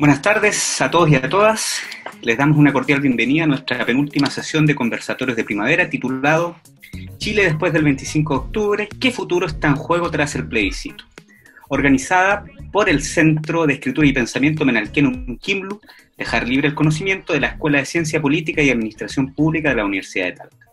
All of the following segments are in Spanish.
Buenas tardes a todos y a todas. Les damos una cordial bienvenida a nuestra penúltima sesión de conversatorios de primavera titulado Chile después del 25 de octubre, ¿qué futuro está en juego tras el plebiscito? Organizada por el Centro de Escritura y Pensamiento Menalquén Quimlu, Dejar Libre el Conocimiento de la Escuela de Ciencia Política y Administración Pública de la Universidad de Talca.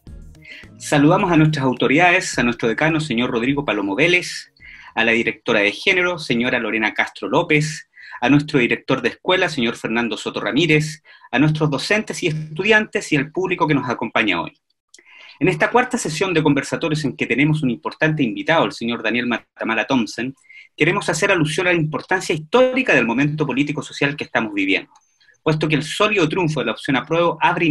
Saludamos a nuestras autoridades, a nuestro decano, señor Rodrigo Palomo Vélez, a la directora de Género, señora Lorena Castro López, a nuestro director de escuela, señor Fernando Soto Ramírez, a nuestros docentes y estudiantes y al público que nos acompaña hoy. En esta cuarta sesión de conversatorios en que tenemos un importante invitado, el señor Daniel Matamala Thompson, queremos hacer alusión a la importancia histórica del momento político-social que estamos viviendo, puesto que el sólido triunfo de la opción apruebo abre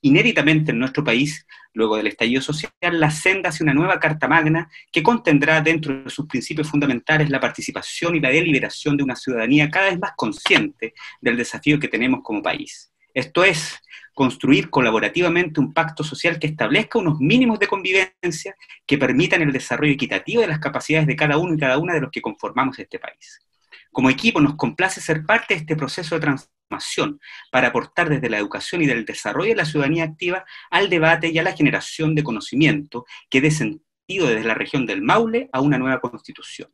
inéditamente en nuestro país, luego del estallido social, la senda hacia una nueva Carta Magna que contendrá dentro de sus principios fundamentales la participación y la deliberación de una ciudadanía cada vez más consciente del desafío que tenemos como país. Esto es, construir colaborativamente un pacto social que establezca unos mínimos de convivencia que permitan el desarrollo equitativo de las capacidades de cada uno y cada una de los que conformamos este país. Como equipo nos complace ser parte de este proceso de transformación para aportar desde la educación y del desarrollo de la ciudadanía activa al debate y a la generación de conocimiento que dé sentido desde la región del Maule a una nueva constitución.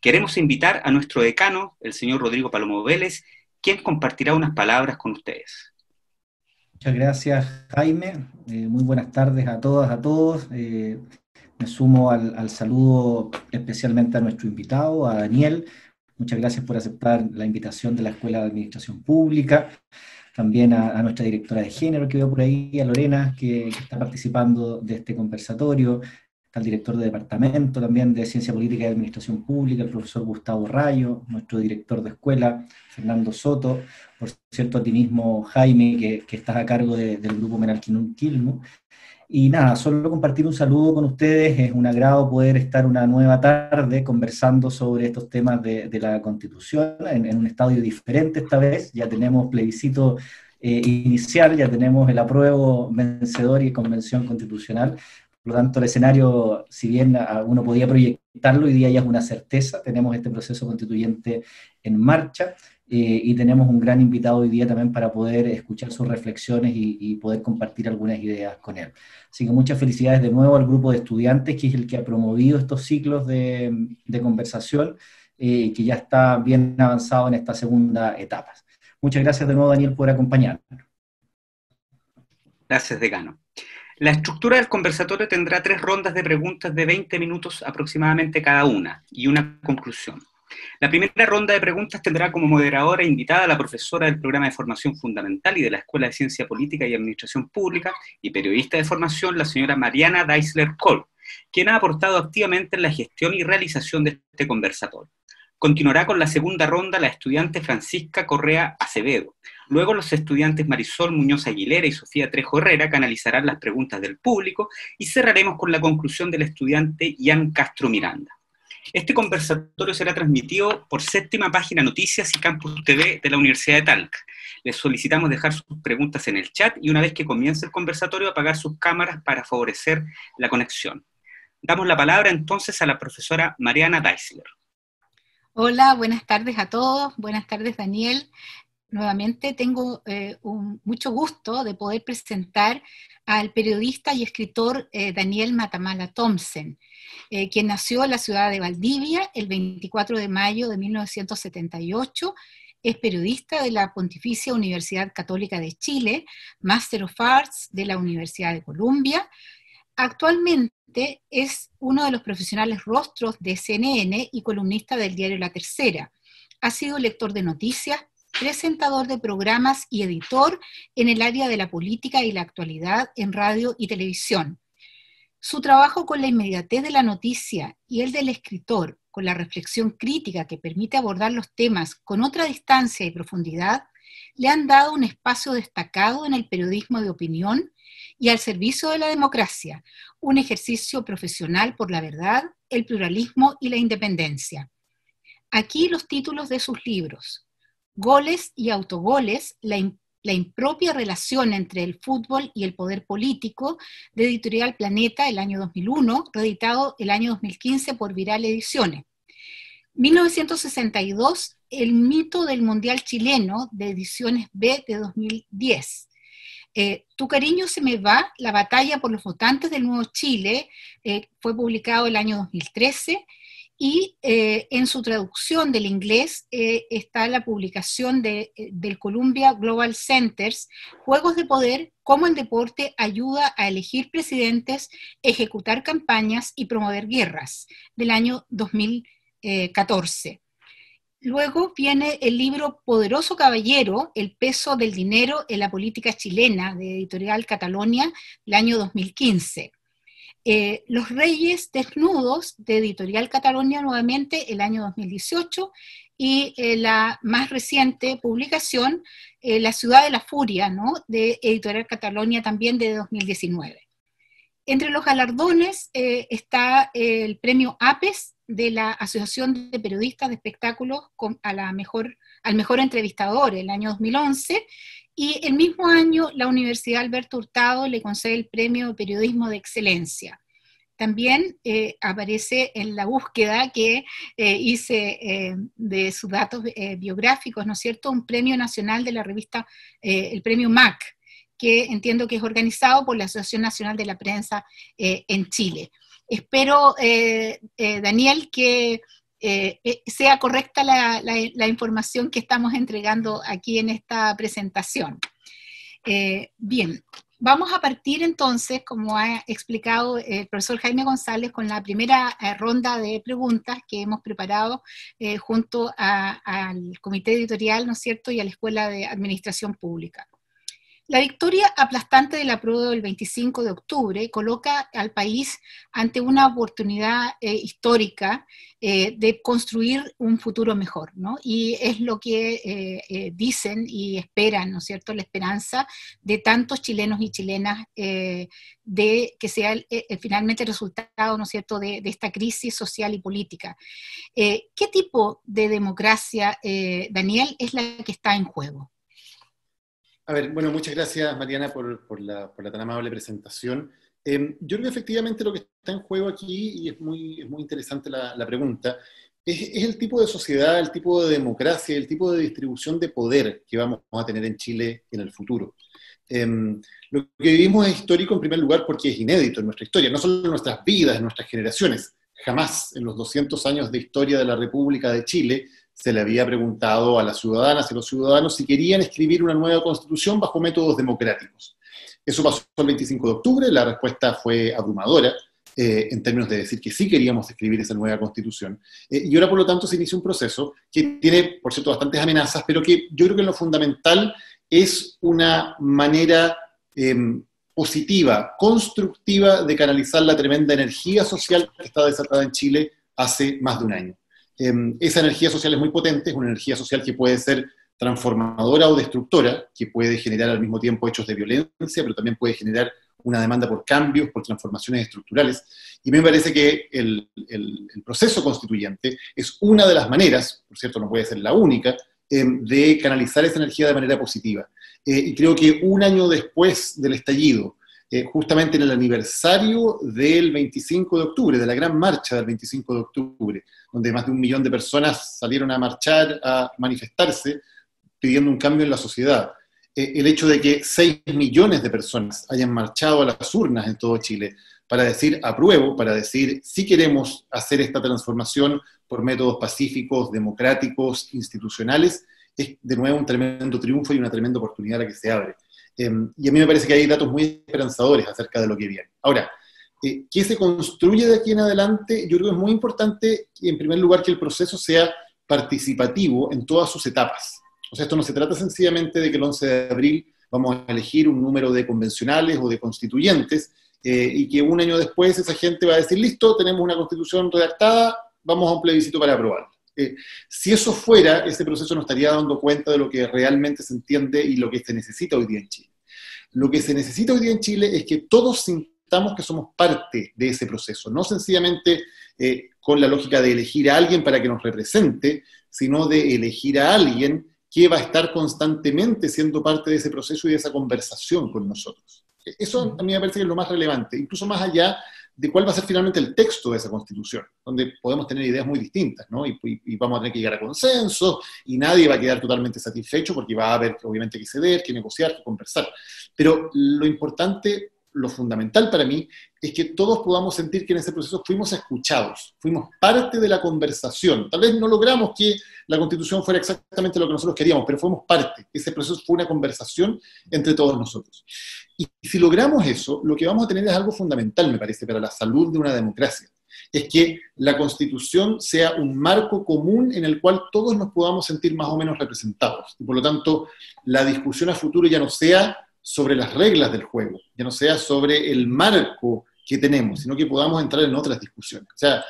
Queremos invitar a nuestro decano, el señor Rodrigo Palomo Vélez, quien compartirá unas palabras con ustedes. Muchas gracias, Jaime. Muy buenas tardes a todas, a todos. Me sumo al saludo especialmente a nuestro invitado, a Daniel. Muchas gracias por aceptar la invitación de la Escuela de Administración Pública. También a nuestra directora de Género que veo por ahí, a Lorena, que está participando de este conversatorio. Está el director de Departamento también de Ciencia Política y Administración Pública, el profesor Gustavo Rayo, nuestro director de escuela, Fernando Soto, por cierto a ti mismo, Jaime, que estás a cargo del grupo Menalquén Quilmu. Y nada, solo compartir un saludo con ustedes, es un agrado poder estar una nueva tarde conversando sobre estos temas de la Constitución en un estadio diferente esta vez. Ya tenemos plebiscito inicial, ya tenemos el apruebo vencedor y convención constitucional. Por lo tanto, el escenario, si bien uno podía proyectarlo, hoy día ya es una certeza, tenemos este proceso constituyente en marcha y tenemos un gran invitado hoy día también para poder escuchar sus reflexiones y poder compartir algunas ideas con él. Así que muchas felicidades de nuevo al grupo de estudiantes, que es el que ha promovido estos ciclos de conversación y que ya está bien avanzado en esta segunda etapa. Muchas gracias de nuevo, Daniel, por acompañarnos. Gracias, decano. La estructura del conversatorio tendrá 3 rondas de preguntas de 20 minutos aproximadamente cada una y una conclusión. La primera ronda de preguntas tendrá como moderadora invitada a la profesora del programa de formación fundamental y de la Escuela de Ciencia Política y Administración Pública y periodista de formación, la señora Mariana Deisler-Kohl, quien ha aportado activamente en la gestión y realización de este conversatorio. Continuará con la segunda ronda la estudiante Francisca Correa Acevedo. Luego los estudiantes Marisol Muñoz Aguilera y Sofía Trejo Herrera canalizarán las preguntas del público y cerraremos con la conclusión del estudiante Ian Castro Miranda. Este conversatorio será transmitido por Séptima Página Noticias y Campus TV de la Universidad de Talca. Les solicitamos dejar sus preguntas en el chat y una vez que comience el conversatorio apagar sus cámaras para favorecer la conexión. Damos la palabra entonces a la profesora Mariana Deisler. Hola, buenas tardes a todos. Buenas tardes, Daniel. Nuevamente tengo mucho gusto de poder presentar al periodista y escritor Daniel Matamala Thompson, quien nació en la ciudad de Valdivia el 24 de mayo de 1978, es periodista de la Pontificia Universidad Católica de Chile, Master of Arts de la Universidad de Columbia. Actualmente es uno de los profesionales rostros de CNN y columnista del diario La Tercera. Ha sido lector de noticias, presentador de programas y editor en el área de la política y la actualidad en radio y televisión. Su trabajo con la inmediatez de la noticia y el del escritor, con la reflexión crítica que permite abordar los temas con otra distancia y profundidad, le han dado un espacio destacado en el periodismo de opinión y al servicio de la democracia, un ejercicio profesional por la verdad, el pluralismo y la independencia. Aquí los títulos de sus libros: Goles y autogoles, la impropia relación entre el fútbol y el poder político, de Editorial Planeta el año 2001, reeditado el año 2015 por Viral Ediciones. 1962, El mito del Mundial Chileno, de Ediciones B de 2010. Tu cariño se me va, la batalla por los votantes del Nuevo Chile, fue publicado el año 2013, y en su traducción del inglés está la publicación del Columbia Global Centers, Juegos de Poder, cómo el deporte ayuda a elegir presidentes, ejecutar campañas y promover guerras, del año 2014. Luego viene el libro Poderoso Caballero, El peso del dinero en la política chilena, de Editorial Catalonia, del año 2015. Los Reyes Desnudos, de Editorial Catalonia, nuevamente, el año 2018, y la más reciente publicación, La Ciudad de la Furia, ¿no?, de Editorial Catalonia, también de 2019. Entre los galardones está el premio APES de la Asociación de Periodistas de Espectáculos al mejor entrevistador, el año 2011, y el mismo año la Universidad Alberto Hurtado le concede el Premio de Periodismo de Excelencia. También aparece en la búsqueda que hice de sus datos biográficos, ¿no es cierto?, un premio nacional de la revista, el premio MAC, que entiendo que es organizado por la Asociación Nacional de la Prensa en Chile. Espero, Daniel, que sea correcta la información que estamos entregando aquí en esta presentación. Bien, vamos a partir entonces, como ha explicado el profesor Jaime González, con la primera ronda de preguntas que hemos preparado junto al comité editorial, ¿no es cierto?, y a la Escuela de Administración Pública. La victoria aplastante del apruebo del 25 de octubre coloca al país ante una oportunidad histórica de construir un futuro mejor, ¿no? Y es lo que dicen y esperan, ¿no es cierto?, la esperanza de tantos chilenos y chilenas de que sea finalmente el resultado, ¿no es cierto?, de esta crisis social y política. ¿Qué tipo de democracia, Daniel, es la que está en juego? A ver, bueno, muchas gracias, Mariana, por la tan amable presentación. Yo creo que efectivamente lo que está en juego aquí, y es muy interesante la pregunta, es el tipo de sociedad, el tipo de democracia, el tipo de distribución de poder que vamos a tener en Chile en el futuro. Lo que vivimos es histórico en primer lugar porque es inédito en nuestra historia, no solo en nuestras vidas, en nuestras generaciones. Jamás en los 200 años de historia de la República de Chile se le había preguntado a las ciudadanas y los ciudadanos si querían escribir una nueva constitución bajo métodos democráticos. Eso pasó el 25 de octubre, la respuesta fue abrumadora, en términos de decir que sí queríamos escribir esa nueva constitución. Y ahora, por lo tanto, se inicia un proceso que tiene, por cierto, bastantes amenazas, pero que yo creo que en lo fundamental es una manera positiva, constructiva de canalizar la tremenda energía social que está desatada en Chile hace más de un año. Esa energía social es muy potente, es una energía social que puede ser transformadora o destructora, que puede generar al mismo tiempo hechos de violencia, pero también puede generar una demanda por cambios, por transformaciones estructurales. Y me parece que el proceso constituyente es una de las maneras, por cierto no puede ser la única, de canalizar esa energía de manera positiva. Y creo que un año después del estallido, justamente en el aniversario del 25 de octubre, de la gran marcha del 25 de octubre, donde más de 1 millón de personas salieron a marchar, a manifestarse, pidiendo un cambio en la sociedad. El hecho de que 6 millones de personas hayan marchado a las urnas en todo Chile para decir apruebo, para decir sí queremos hacer esta transformación por métodos pacíficos, democráticos, institucionales, es de nuevo un tremendo triunfo y una tremenda oportunidad a la que se abre. Y a mí me parece que hay datos muy esperanzadores acerca de lo que viene. Ahora, ¿qué se construye de aquí en adelante? Yo creo que es muy importante, en primer lugar, que el proceso sea participativo en todas sus etapas. O sea, esto no se trata sencillamente de que el 11 de abril vamos a elegir un número de convencionales o de constituyentes y que un año después esa gente va a decir, listo, tenemos una constitución redactada, vamos a un plebiscito para aprobarla. Si eso fuera, ese proceso no estaría dando cuenta de lo que realmente se entiende y lo que se necesita hoy día en Chile. Lo que se necesita hoy día en Chile es que todos sintamos que somos parte de ese proceso, no sencillamente con la lógica de elegir a alguien para que nos represente, sino de elegir a alguien que va a estar constantemente siendo parte de ese proceso y de esa conversación con nosotros. Eso a mí me parece que es lo más relevante, incluso más allá de cuál va a ser finalmente el texto de esa Constitución, donde podemos tener ideas muy distintas, ¿no? Y vamos a tener que llegar a consenso, y nadie va a quedar totalmente satisfecho, porque va a haber obviamente que ceder, que negociar, que conversar. Pero lo importante, lo fundamental para mí, es que todos podamos sentir que en ese proceso fuimos escuchados, fuimos parte de la conversación. Tal vez no logramos que la Constitución fuera exactamente lo que nosotros queríamos, pero fuimos parte. Ese proceso fue una conversación entre todos nosotros. Y si logramos eso, lo que vamos a tener es algo fundamental, me parece, para la salud de una democracia. Es que la Constitución sea un marco común en el cual todos nos podamos sentir más o menos representados. Y por lo tanto, la discusión a futuro ya no sea sobre las reglas del juego, ya no sea sobre el marco que tenemos, sino que podamos entrar en otras discusiones. O sea,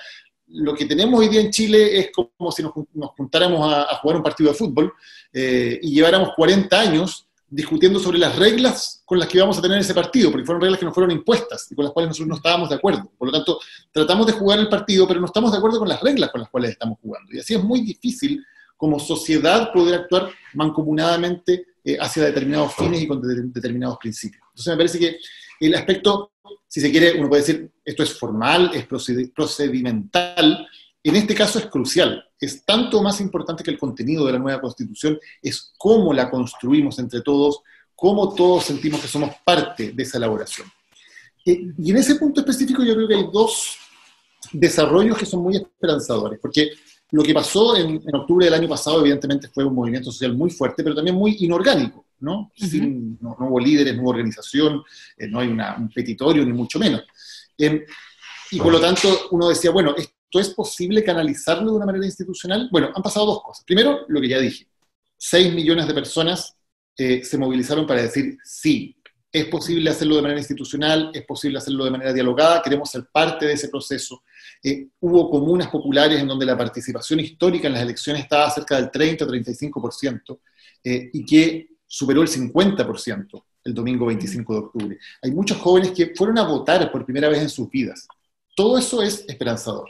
lo que tenemos hoy día en Chile es como si nos juntáramos a jugar un partido de fútbol y lleváramos 40 años discutiendo sobre las reglas con las que íbamos a tener ese partido, porque fueron reglas que nos fueron impuestas y con las cuales nosotros no estábamos de acuerdo. Por lo tanto, tratamos de jugar el partido, pero no estamos de acuerdo con las reglas con las cuales estamos jugando. Y así es muy difícil como sociedad poder actuar mancomunadamente hacia determinados fines y con determinados principios. Entonces me parece que el aspecto, si se quiere, uno puede decir, esto es formal, es procedimental, en este caso es crucial, es tanto más importante que el contenido de la nueva Constitución, es cómo la construimos entre todos, cómo todos sentimos que somos parte de esa elaboración. Y en ese punto específico yo creo que hay dos desarrollos que son muy esperanzadores, porque lo que pasó en octubre del año pasado, evidentemente, fue un movimiento social muy fuerte, pero también muy inorgánico, ¿no? No hubo líderes, no hubo organización, no hay un petitorio, ni mucho menos. Y por lo tanto, uno decía, bueno, ¿esto es posible canalizarlo de una manera institucional? Bueno, han pasado dos cosas. Primero, lo que ya dije, 6 millones de personas se movilizaron para decir sí. Es posible hacerlo de manera institucional, es posible hacerlo de manera dialogada, queremos ser parte de ese proceso. Hubo comunas populares en donde la participación histórica en las elecciones estaba cerca del 30 o 35%, y que superó el 50% el domingo 25 de octubre. Hay muchos jóvenes que fueron a votar por primera vez en sus vidas. Todo eso es esperanzador.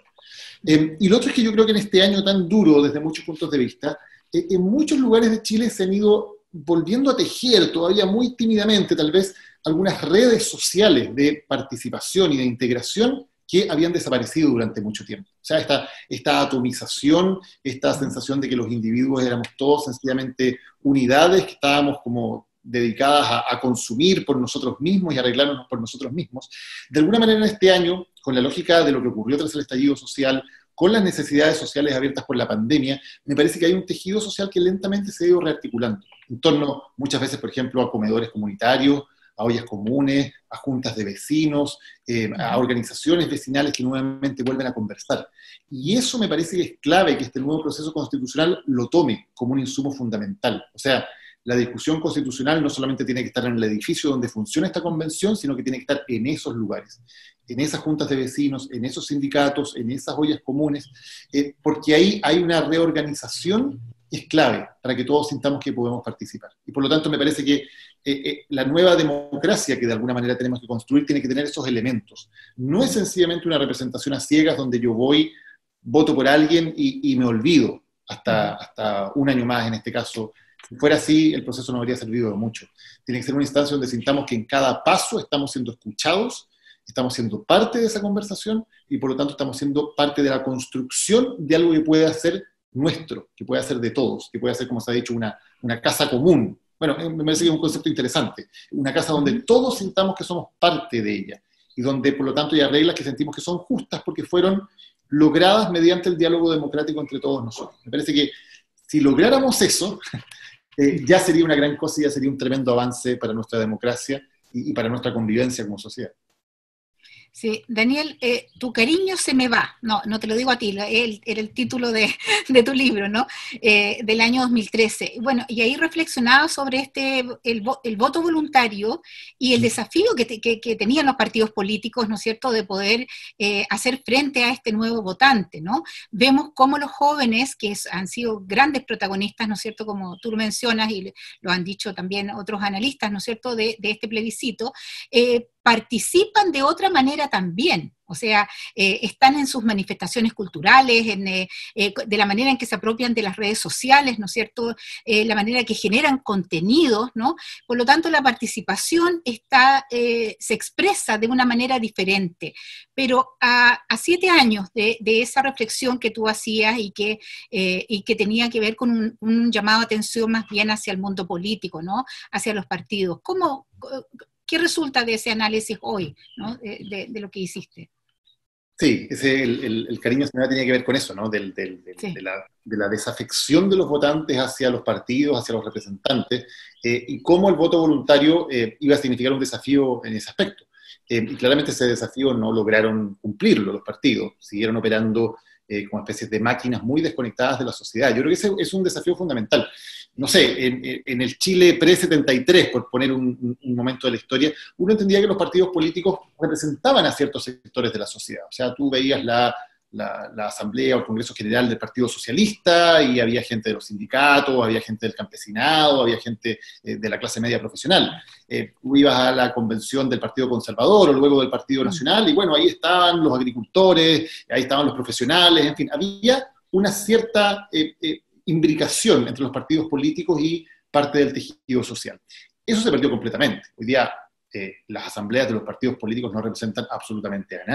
Y lo otro es que yo creo que en este año tan duro, desde muchos puntos de vista, en muchos lugares de Chile se han ido volviendo a tejer, todavía muy tímidamente, tal vez, algunas redes sociales de participación y de integración que habían desaparecido durante mucho tiempo. O sea, esta atomización, esta sensación de que los individuos éramos todos sencillamente unidades que estábamos como dedicadas a consumir por nosotros mismos y arreglarnos por nosotros mismos. De alguna manera en este año, con la lógica de lo que ocurrió tras el estallido social, con las necesidades sociales abiertas por la pandemia, me parece que hay un tejido social que lentamente se ha ido rearticulando, en torno muchas veces, por ejemplo, a comedores comunitarios, a ollas comunes, a juntas de vecinos, a organizaciones vecinales que nuevamente vuelven a conversar. Y eso me parece que es clave que este nuevo proceso constitucional lo tome como un insumo fundamental. O sea, la discusión constitucional no solamente tiene que estar en el edificio donde funciona esta convención, sino que tiene que estar en esos lugares, en esas juntas de vecinos, en esos sindicatos, en esas ollas comunes, porque ahí hay una reorganización que es clave para que todos sintamos que podemos participar. Y por lo tanto me parece que la nueva democracia que de alguna manera tenemos que construir tiene que tener esos elementos. No es sencillamente una representación a ciegas donde yo voy, voto por alguien y me olvido hasta un año más en este caso. Si fuera así, el proceso no habría servido de mucho. Tiene que ser una instancia donde sintamos que en cada paso estamos siendo escuchados, estamos siendo parte de esa conversación y por lo tanto estamos siendo parte de la construcción de algo que pueda ser nuestro, que pueda ser de todos, que pueda ser, como se ha dicho, una casa común. Bueno, me parece que es un concepto interesante. Una casa donde todos sintamos que somos parte de ella y donde por lo tanto hay reglas que sentimos que son justas porque fueron logradas mediante el diálogo democrático entre todos nosotros. Me parece que si lográramos eso, ya sería una gran cosa y ya sería un tremendo avance para nuestra democracia y para nuestra convivencia como sociedad. Sí, Daniel, tu cariño se me va, no te lo digo a ti, era el título de tu libro, ¿no? Del año 2013. Bueno, y ahí reflexionaba sobre el voto voluntario y el desafío que tenían los partidos políticos, ¿no es cierto?, de poder hacer frente a este nuevo votante, ¿no? Vemos cómo los jóvenes, que han sido grandes protagonistas, ¿no es cierto?, como tú lo mencionas y lo han dicho también otros analistas, ¿no es cierto?, de este plebiscito, participan de otra manera también. O sea, están en sus manifestaciones culturales, de la manera en que se apropian de las redes sociales, ¿no es cierto? La manera que generan contenidos, ¿no? Por lo tanto, la participación se expresa de una manera diferente. Pero a 7 años de esa reflexión que tú hacías y que tenía que ver con un llamado de atención más bien hacia el mundo político, ¿no? Hacia los partidos. ¿Qué resulta de ese análisis hoy, ¿no? de lo que hiciste? Sí, el cariño señora tenía que ver con eso, ¿no? Sí. De la desafección de los votantes hacia los partidos, hacia los representantes, y cómo el voto voluntario iba a significar un desafío en ese aspecto. Y claramente ese desafío no lograron cumplirlo los partidos, siguieron operando como especies de máquinas muy desconectadas de la sociedad. Yo creo que ese es un desafío fundamental. No sé, en el Chile pre-73, por poner un momento de la historia, uno entendía que los partidos políticos representaban a ciertos sectores de la sociedad. O sea, tú veías la asamblea o el Congreso General del Partido Socialista y había gente de los sindicatos, había gente del campesinado, había gente de la clase media profesional. Tú ibas a la convención del Partido Conservador o luego del Partido Nacional y bueno, ahí estaban los agricultores, ahí estaban los profesionales, en fin, había una cierta imbricación entre los partidos políticos y parte del tejido social. Eso se perdió completamente. Hoy día las asambleas de los partidos políticos no representan absolutamente a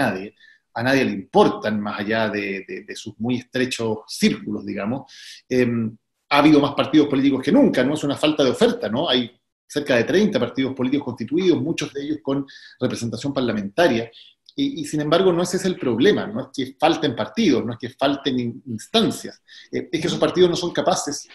nadie le importan más allá de sus muy estrechos círculos, digamos. Ha habido más partidos políticos que nunca, no es una falta de oferta, ¿no? Hay cerca de 30 partidos políticos constituidos, muchos de ellos con representación parlamentaria, y sin embargo no ese es el problema, no es que falten partidos, no es que falten instancias, es que esos partidos no son capaces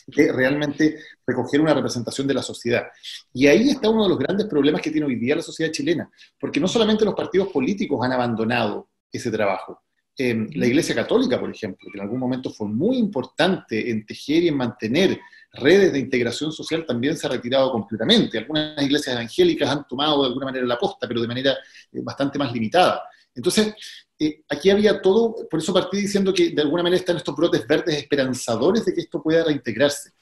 de realmente recoger una representación de la sociedad. Y ahí está uno de los grandes problemas que tiene hoy día la sociedad chilena, porque no solamente los partidos políticos han abandonado ese trabajo. La Iglesia Católica, por ejemplo, que en algún momento fue muy importante en tejer y en mantener redes de integración social, también se ha retirado completamente. Algunas iglesias evangélicas han tomado de alguna manera la posta, pero de manera bastante más limitada. Entonces, aquí había todo, por eso partí diciendo que de alguna manera están estos brotes verdes esperanzadores de que esto pueda reintegrarse.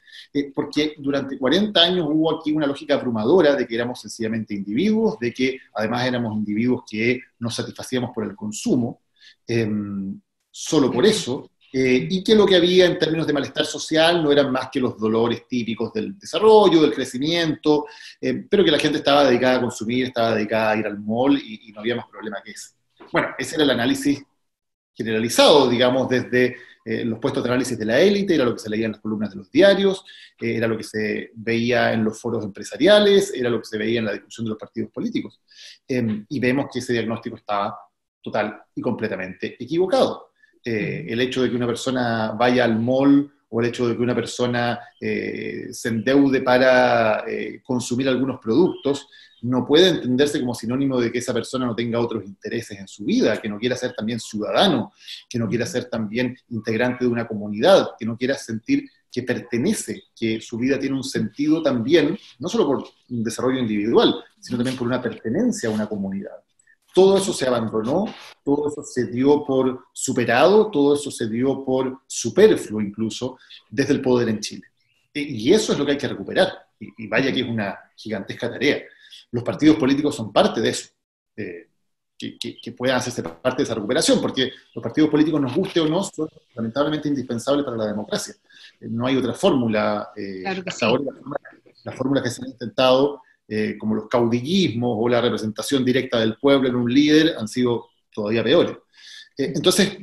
Porque durante 40 años hubo aquí una lógica abrumadora de que éramos sencillamente individuos, de que además éramos individuos que nos satisfacíamos por el consumo, solo por eso, y que lo que había en términos de malestar social no eran más que los dolores típicos del desarrollo, del crecimiento, pero que la gente estaba dedicada a consumir, estaba dedicada a ir al mall y no había más problema que ese. Bueno, ese era el análisis generalizado, digamos, desde los puestos de análisis de la élite, era lo que se leía en las columnas de los diarios, era lo que se veía en los foros empresariales, era lo que se veía en la discusión de los partidos políticos. Y vemos que ese diagnóstico estaba total y completamente equivocado. El hecho de que una persona vaya al mall o el hecho de que una persona se endeude para consumir algunos productos no puede entenderse como sinónimo de que esa persona no tenga otros intereses en su vida, que no quiera ser también ciudadano, que no quiera ser también integrante de una comunidad, que no quiera sentir que pertenece, que su vida tiene un sentido también, no solo por un desarrollo individual, sino también por una pertenencia a una comunidad. Todo eso se abandonó, todo eso se dio por superado, todo eso se dio por superfluo incluso desde el poder en Chile. Y eso es lo que hay que recuperar, y vaya que es una gigantesca tarea. Los partidos políticos son parte de eso, que puedan hacerse parte de esa recuperación, porque los partidos políticos, nos guste o no, son lamentablemente indispensables para la democracia. No hay otra fórmula. Claro que hasta sí. ahora las fórmulas que se han intentado, como los caudillismos o la representación directa del pueblo en un líder, han sido todavía peores. Entonces,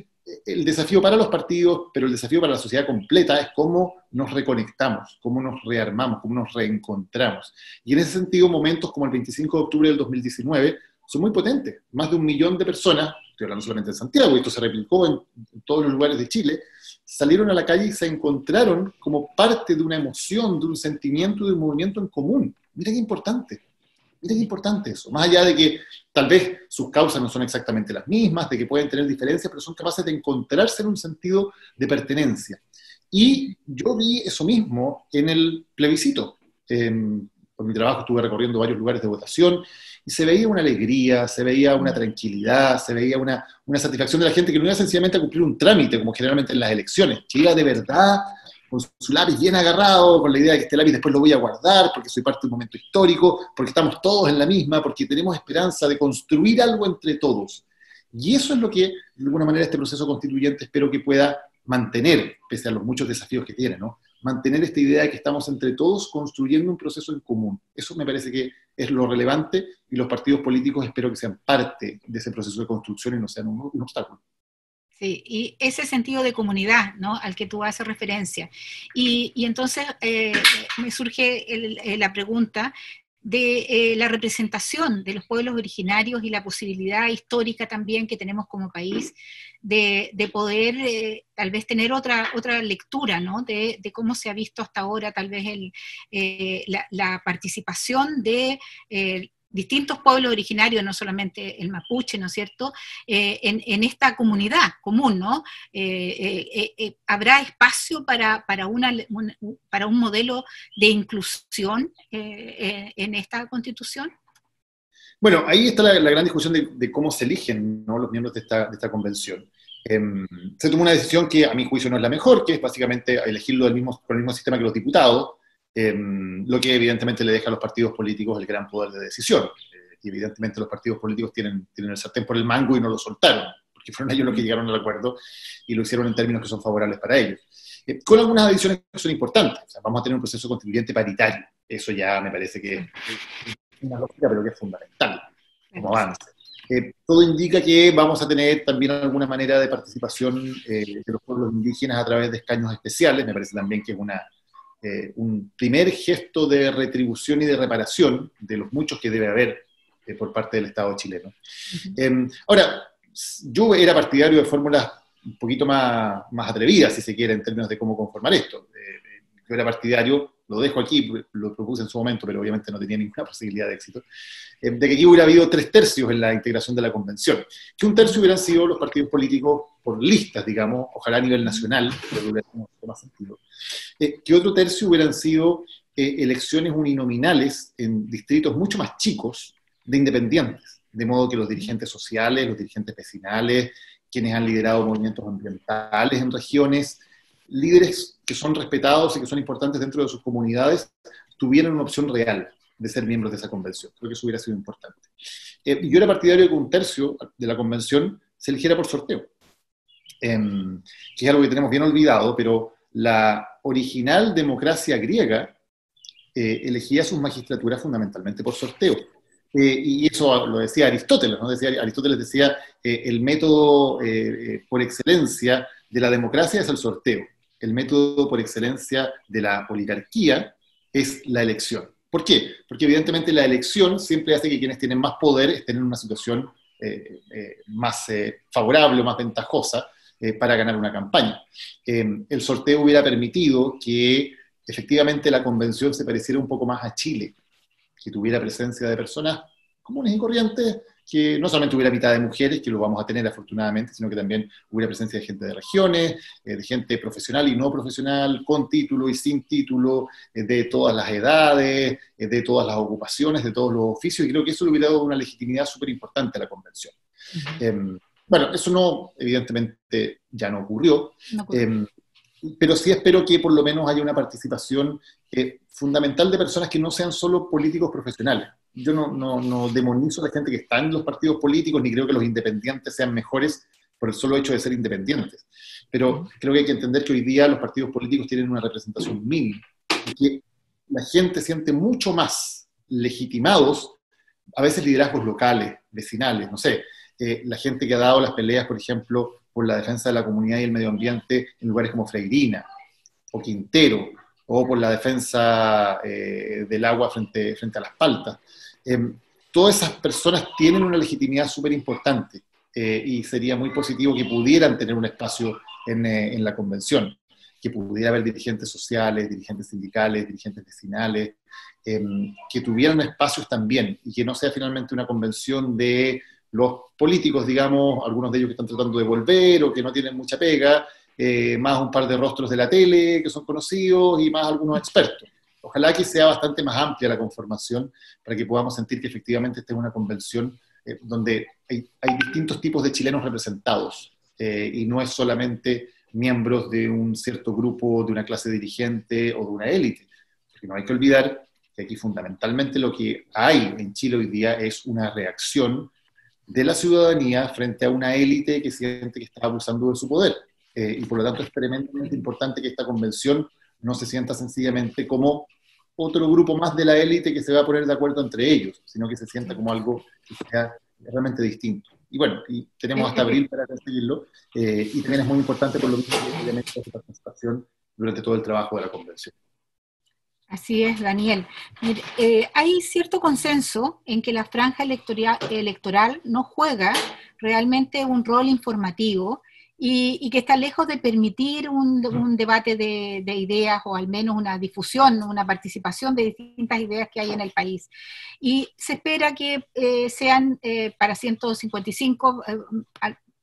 el desafío para los partidos, pero el desafío para la sociedad completa es cómo nos reconectamos, cómo nos rearmamos, cómo nos reencontramos. Y en ese sentido, momentos como el 25 de octubre del 2019 son muy potentes. Más de 1 millón de personas, estoy hablando solamente de Santiago, y esto se replicó en todos los lugares de Chile, salieron a la calle y se encontraron como parte de una emoción, de un sentimiento, de un movimiento en común. Mira qué importante. Mira qué importante eso. Más allá de que tal vez sus causas no son exactamente las mismas, de que pueden tener diferencias, pero son capaces de encontrarse en un sentido de pertenencia. Y yo vi eso mismo en el plebiscito. Por mi trabajo estuve recorriendo varios lugares de votación y se veía una alegría, se veía una tranquilidad, se veía una satisfacción de la gente que no iba sencillamente a cumplir un trámite, como generalmente en las elecciones, que iba de verdad con su lápiz bien agarrado, con la idea de que este lápiz después lo voy a guardar, porque soy parte de un momento histórico, porque estamos todos en la misma, porque tenemos esperanza de construir algo entre todos. Y eso es lo que, de alguna manera, este proceso constituyente espero que pueda mantener, pese a los muchos desafíos que tiene, ¿no? Mantener esta idea de que estamos entre todos construyendo un proceso en común. Eso me parece que es lo relevante, y los partidos políticos espero que sean parte de ese proceso de construcción y no sean un obstáculo. Sí, y ese sentido de comunidad, ¿no?, al que tú haces referencia. Y entonces me surge la pregunta de la representación de los pueblos originarios y la posibilidad histórica también que tenemos como país de poder tal vez tener otra lectura, ¿no?, de cómo se ha visto hasta ahora tal vez la participación de distintos pueblos originarios, no solamente el mapuche, ¿no es cierto?, en esta comunidad común, ¿no? ¿Habrá espacio para un modelo de inclusión en esta constitución? Bueno, ahí está la gran discusión de cómo se eligen, ¿no?, los miembros de esta convención. Se tomó una decisión que a mi juicio no es la mejor, que es básicamente elegirlo con el mismo sistema que los diputados, lo que evidentemente le deja a los partidos políticos el gran poder de decisión. Y evidentemente los partidos políticos tienen el sartén por el mango y no lo soltaron, porque fueron ellos los que llegaron al acuerdo y lo hicieron en términos que son favorables para ellos. Con algunas adiciones que son importantes. O sea, vamos a tener un proceso constituyente paritario. Eso ya me parece que es una lógica, pero que es fundamental como avance. Todo indica que vamos a tener también alguna manera de participación de los pueblos indígenas a través de escaños especiales. Me parece también que es un primer gesto de retribución y de reparación de los muchos que debe haber por parte del Estado chileno. Ahora, yo era partidario de fórmulas un poquito más atrevidas, si se quiere, en términos de cómo conformar esto. Yo era partidario, lo dejo aquí, lo propuse en su momento, pero obviamente no tenía ninguna posibilidad de éxito, de que aquí hubiera habido 3/3 en la integración de la convención. Que 1/3 hubieran sido los partidos políticos por listas, digamos, ojalá a nivel nacional, pero hubiera tenido más sentido. Que otro tercio hubieran sido elecciones uninominales en distritos mucho más chicos de independientes, de modo que los dirigentes sociales, los dirigentes vecinales, quienes han liderado movimientos ambientales en regiones, líderes que son respetados y que son importantes dentro de sus comunidades, tuvieran una opción real de ser miembros de esa convención. Creo que eso hubiera sido importante. Yo era partidario de que 1/3 de la convención se eligiera por sorteo, que es algo que tenemos bien olvidado, pero la original democracia griega elegía sus magistraturas fundamentalmente por sorteo. Y eso lo decía Aristóteles, ¿no? Aristóteles decía el método por excelencia de la democracia es el sorteo. El método por excelencia de la oligarquía es la elección. ¿Por qué? Porque evidentemente la elección siempre hace que quienes tienen más poder estén en una situación más favorable o más ventajosa para ganar una campaña. El sorteo hubiera permitido que efectivamente la convención se pareciera un poco más a Chile, que tuviera presencia de personas comunes y corrientes, que no solamente hubiera mitad de mujeres, que lo vamos a tener afortunadamente, sino que también hubiera presencia de gente de regiones, de gente profesional y no profesional, con título y sin título, de todas las edades, de todas las ocupaciones, de todos los oficios, y creo que eso le hubiera dado una legitimidad súper importante a la convención. Bueno, eso no, evidentemente, ya no ocurrió, pero sí espero que por lo menos haya una participación fundamental de personas que no sean solo políticos profesionales. Yo no demonizo a la gente que está en los partidos políticos, ni creo que los independientes sean mejores por el solo hecho de ser independientes. Pero creo que hay que entender que hoy día los partidos políticos tienen una representación mínima, y que la gente siente mucho más legitimados, a veces liderazgos locales, vecinales, no sé, la gente que ha dado las peleas, por ejemplo, por la defensa de la comunidad y el medio ambiente en lugares como Freirina o Quintero, o por la defensa del agua frente a las paltas. Todas esas personas tienen una legitimidad súper importante y sería muy positivo que pudieran tener un espacio en la convención, que pudiera haber dirigentes sociales, dirigentes sindicales, dirigentes vecinales, que tuvieran espacios también, y que no sea finalmente una convención de los políticos, digamos, algunos de ellos que están tratando de volver o que no tienen mucha pega, más un par de rostros de la tele que son conocidos y más algunos expertos. Ojalá que sea bastante más amplia la conformación para que podamos sentir que efectivamente esta es una convención donde hay distintos tipos de chilenos representados y no es solamente miembros de un cierto grupo, de una clase dirigente o de una élite. Porque no hay que olvidar que aquí fundamentalmente lo que hay en Chile hoy día es una reacción de la ciudadanía frente a una élite que siente que está abusando de su poder. Y por lo tanto es tremendamente importante que esta convención no se sienta sencillamente como otro grupo más de la élite que se va a poner de acuerdo entre ellos, sino que se sienta como algo que sea realmente distinto. Y bueno, y tenemos hasta abril para conseguirlo, y también es muy importante por lo mismo que obviamente su participación durante todo el trabajo de la convención. Así es, Daniel. Mire, hay cierto consenso en que la franja electoral no juega realmente un rol informativo y que está lejos de permitir un debate de ideas o al menos una difusión, una participación de distintas ideas que hay en el país. Y se espera que sean para 155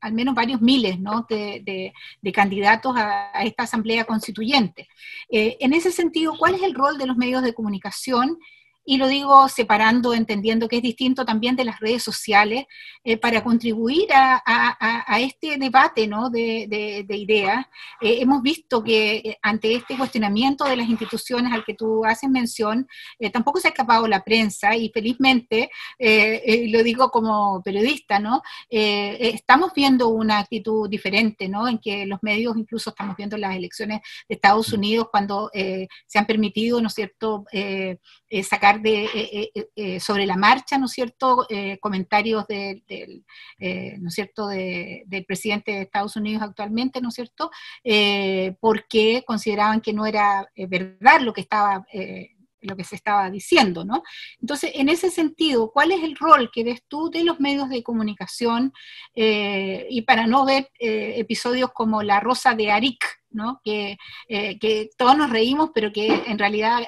al menos varios miles, ¿no?, de candidatos a esta asamblea constituyente. En ese sentido, ¿cuál es el rol de los medios de comunicación? Y lo digo separando, entendiendo que es distinto también de las redes sociales, para contribuir a este debate, ¿no?, de ideas. Hemos visto que ante este cuestionamiento de las instituciones al que tú haces mención, tampoco se ha escapado la prensa, y felizmente, lo digo como periodista, ¿no?, estamos viendo una actitud diferente, ¿no?, en que los medios, incluso estamos viendo las elecciones de Estados Unidos, cuando se han permitido, ¿no es cierto?, sacar sobre la marcha, ¿no es cierto?, comentarios ¿no es cierto?, del presidente de Estados Unidos actualmente, ¿no es cierto?, porque consideraban que no era verdad lo que se estaba diciendo, ¿no? Entonces, en ese sentido, ¿cuál es el rol que ves tú de los medios de comunicación, y para no ver episodios como La Rosa de Arik, ¿no?, que todos nos reímos, pero que en realidad